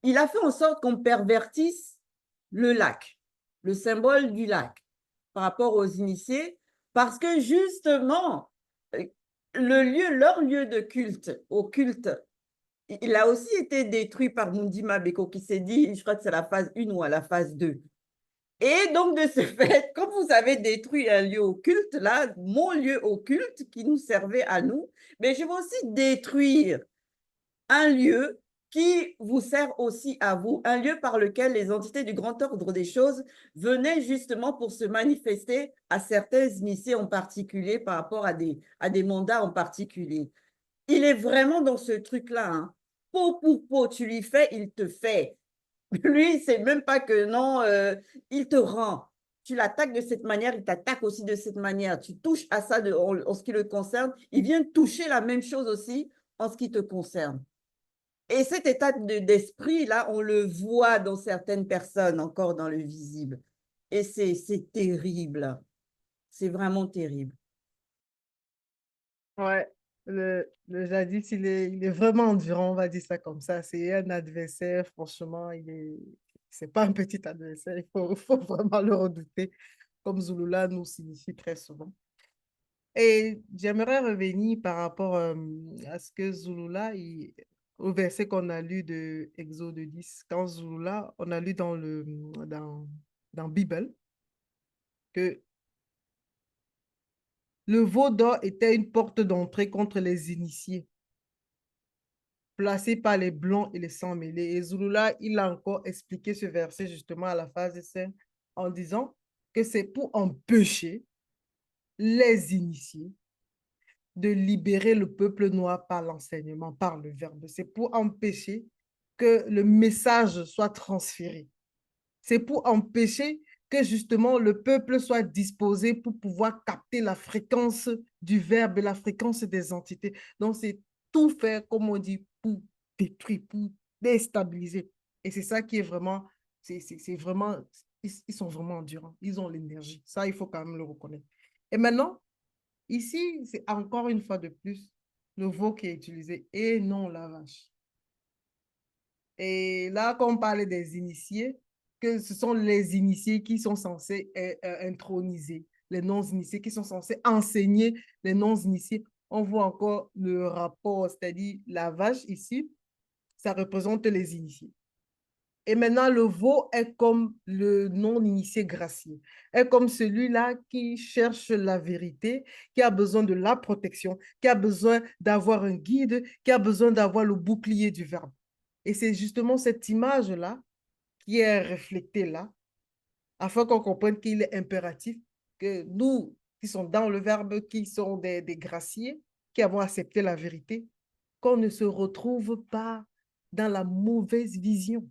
A: il a fait en sorte qu'on pervertisse le lac, le symbole du lac, par rapport aux initiés, parce que justement, leur lieu de culte, au culte il a aussi été détruit par Mundi Mabeko qui s'est dit, je crois que c'est la phase 1 ou à la phase 2. Et donc, de ce fait, comme vous avez détruit un lieu occulte, là, mon lieu occulte qui nous servait à nous, mais je vais aussi détruire un lieu qui vous sert aussi à vous, un lieu par lequel les entités du grand ordre des choses venaient justement pour se manifester à certains initiés en particulier par rapport à des mandats en particulier. Il est vraiment dans ce truc-là, hein. Peau pour peau, tu lui fais, il te fait. Lui, c'est même pas que non, il te rend. Tu l'attaques de cette manière, il t'attaque aussi de cette manière. Tu touches à ça en ce qui le concerne, il vient toucher la même chose aussi en ce qui te concerne. Et cet état d'esprit-là, on le voit dans certaines personnes, encore dans le visible. Et c'est terrible. C'est vraiment terrible.
D: Ouais, le jadis, il est vraiment endurant, on va dire ça comme ça. C'est un adversaire, franchement, c'est pas un petit adversaire, faut vraiment le redouter, comme Zulula nous signifie très souvent. Et j'aimerais revenir par rapport à ce que Zulula, au verset qu'on a lu de Exode 10, quand Zulula, on a lu dans Bible que le veau d'or était une porte d'entrée contre les initiés, placée par les blancs et les sans mêlés. Et Zulula, il a encore expliqué ce verset justement à la phase 5 en disant que c'est pour empêcher les initiés de libérer le peuple noir par l'enseignement, par le verbe. C'est pour empêcher que le message soit transféré. C'est pour empêcher que justement le peuple soit disposé pour pouvoir capter la fréquence du verbe et la fréquence des entités. Donc, c'est tout faire, comme on dit, pour détruire, pour déstabiliser. Et c'est ça qui est vraiment, c'est vraiment, ils sont vraiment endurants. Ils ont l'énergie. Ça, il faut quand même le reconnaître. Et maintenant, ici, c'est encore une fois de plus le veau qui est utilisé et non la vache. Et là, quand on parle des initiés, que ce sont les initiés qui sont censés introniser les non-initiés, qui sont censés enseigner les non-initiés. On voit encore le rapport, c'est-à-dire la vache ici, ça représente les initiés. Et maintenant, le veau est comme le non-initié gracieux, est comme celui-là qui cherche la vérité, qui a besoin de la protection, qui a besoin d'avoir un guide, qui a besoin d'avoir le bouclier du verbe. Et c'est justement cette image-là qui est reflétée là, afin qu'on comprenne qu'il est impératif que nous, qui sommes dans le verbe, qui sont des graciés, qui avons accepté la vérité, qu'on ne se retrouve pas dans la mauvaise vision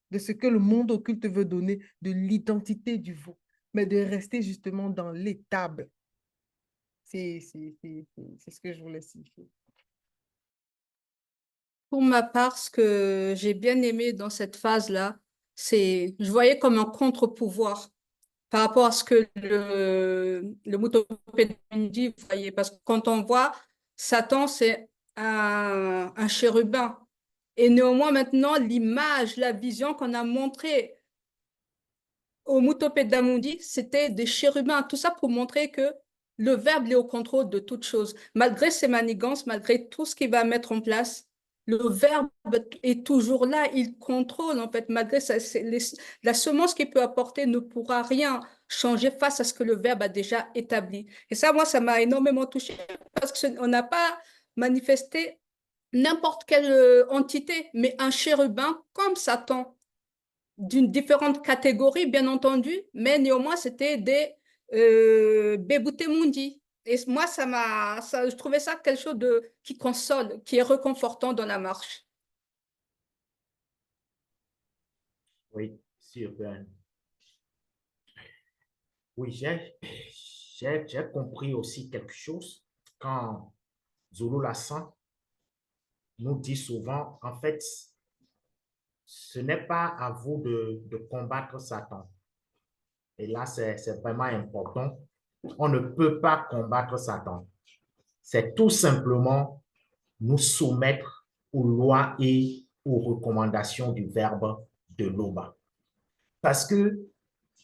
D: de ce que le monde occulte veut donner, de l'identité du veau, mais de rester justement dans l'étable. C'est ce que je voulais signifier.
I: Pour ma part, ce que j'ai bien aimé dans cette phase-là, c'est, je voyais comme un contre-pouvoir par rapport à ce que le Mutopendi voyait. Parce que quand on voit Satan, c'est un chérubin. Et néanmoins, maintenant, l'image, la vision qu'on a montrée au Mutopedamundi, c'était des chérubins. Tout ça pour montrer que le verbe est au contrôle de toute chose. Malgré ses manigances, malgré tout ce qu'il va mettre en place, le verbe est toujours là, il contrôle en fait, malgré ça, la semence qu'il peut apporter ne pourra rien changer face à ce que le verbe a déjà établi. Et ça, moi, ça m'a énormément touché parce qu'on n'a pas manifesté n'importe quelle entité, mais un chérubin comme Satan, d'une différente catégorie, bien entendu, mais néanmoins, c'était des Beboutemundi. Et moi, je trouvais ça quelque chose qui console, qui est réconfortant dans la marche.
E: Oui, super. Oui, j'ai compris aussi quelque chose quand Zulu Lassan nous dit souvent, en fait, ce n'est pas à vous de combattre Satan. Et là, c'est vraiment important. On ne peut pas combattre Satan. C'est tout simplement nous soumettre aux lois et aux recommandations du verbe de l'Oba. Parce que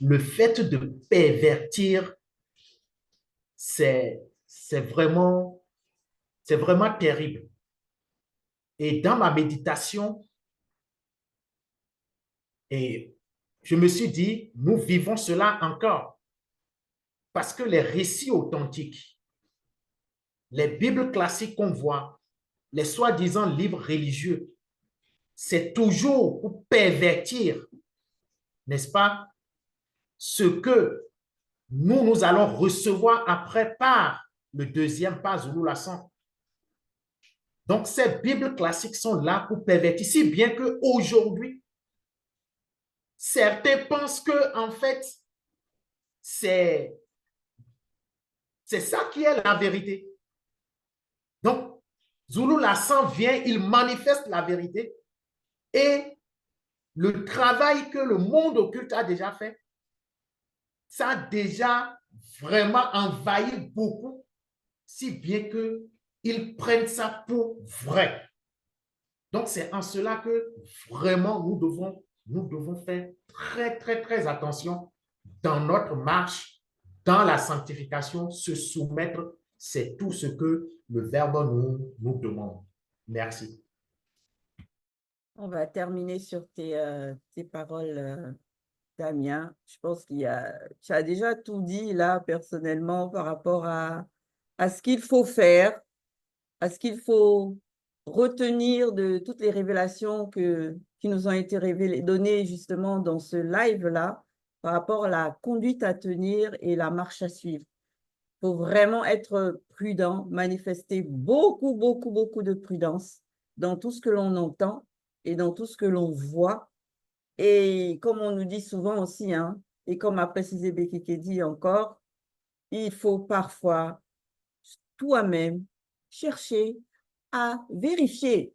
E: le fait de pervertir, c'est vraiment terrible. Et dans ma méditation, et je me suis dit, nous vivons cela encore. Parce que les récits authentiques, les Bibles classiques qu'on voit, les soi-disant livres religieux, c'est toujours pour pervertir, n'est-ce pas, ce que nous allons recevoir après par le deuxième pas Zulu-Lassang. Donc, ces Bibles classiques sont là pour pervertir, si bien qu'aujourd'hui, certains pensent que, en fait, c'est ça qui est la vérité. Donc, Zulu-Lassang vient, il manifeste la vérité et le travail que le monde occulte a déjà fait, ça a déjà vraiment envahi beaucoup, si bien qu'ils prennent ça pour vrai. Donc, c'est en cela que vraiment nous devons faire très, très, très attention dans notre marche, dans la sanctification, se soumettre, c'est tout ce que le Verbe nous demande. Merci.
A: On va terminer sur tes paroles, Damien. Je pense tu as déjà tout dit là, personnellement, par rapport à ce qu'il faut faire, à ce qu'il faut retenir de toutes les révélations qui nous ont été données justement dans ce live-là, par rapport à la conduite à tenir et la marche à suivre. Il faut vraiment être prudent, manifester beaucoup, beaucoup, beaucoup de prudence dans tout ce que l'on entend et dans tout ce que l'on voit. Et comme on nous dit souvent aussi, hein, et comme a précisé Bekikedi encore, il faut parfois toi-même chercher à vérifier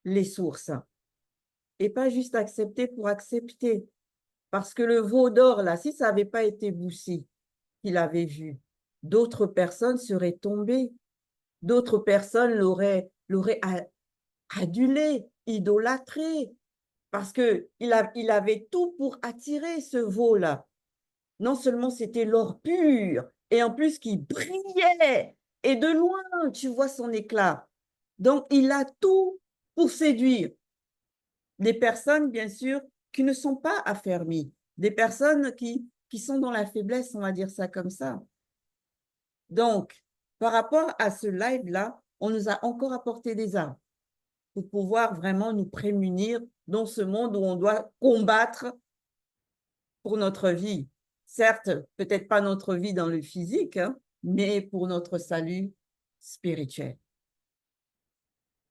A: les sources et pas juste accepter pour accepter. Parce que le veau d'or, là, si ça n'avait pas été Boussi qu'il avait vu, d'autres personnes seraient tombées, d'autres personnes l'auraient adulé, idolâtré, parce qu'il avait tout pour attirer ce veau-là. Non seulement c'était l'or pur, et en plus qui brillait, et de loin, tu vois son éclat. Donc, il a tout pour séduire des personnes, bien sûr, qui ne sont pas affermies, des personnes qui sont dans la faiblesse, on va dire ça comme ça. Donc, par rapport à ce live-là, on nous a encore apporté des armes pour pouvoir vraiment nous prémunir dans ce monde où on doit combattre pour notre vie. Certes, peut-être pas notre vie dans le physique, hein, mais pour notre salut spirituel.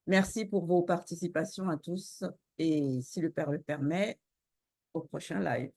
A: Merci pour vos participations à tous et si le Père le permet, au prochain live.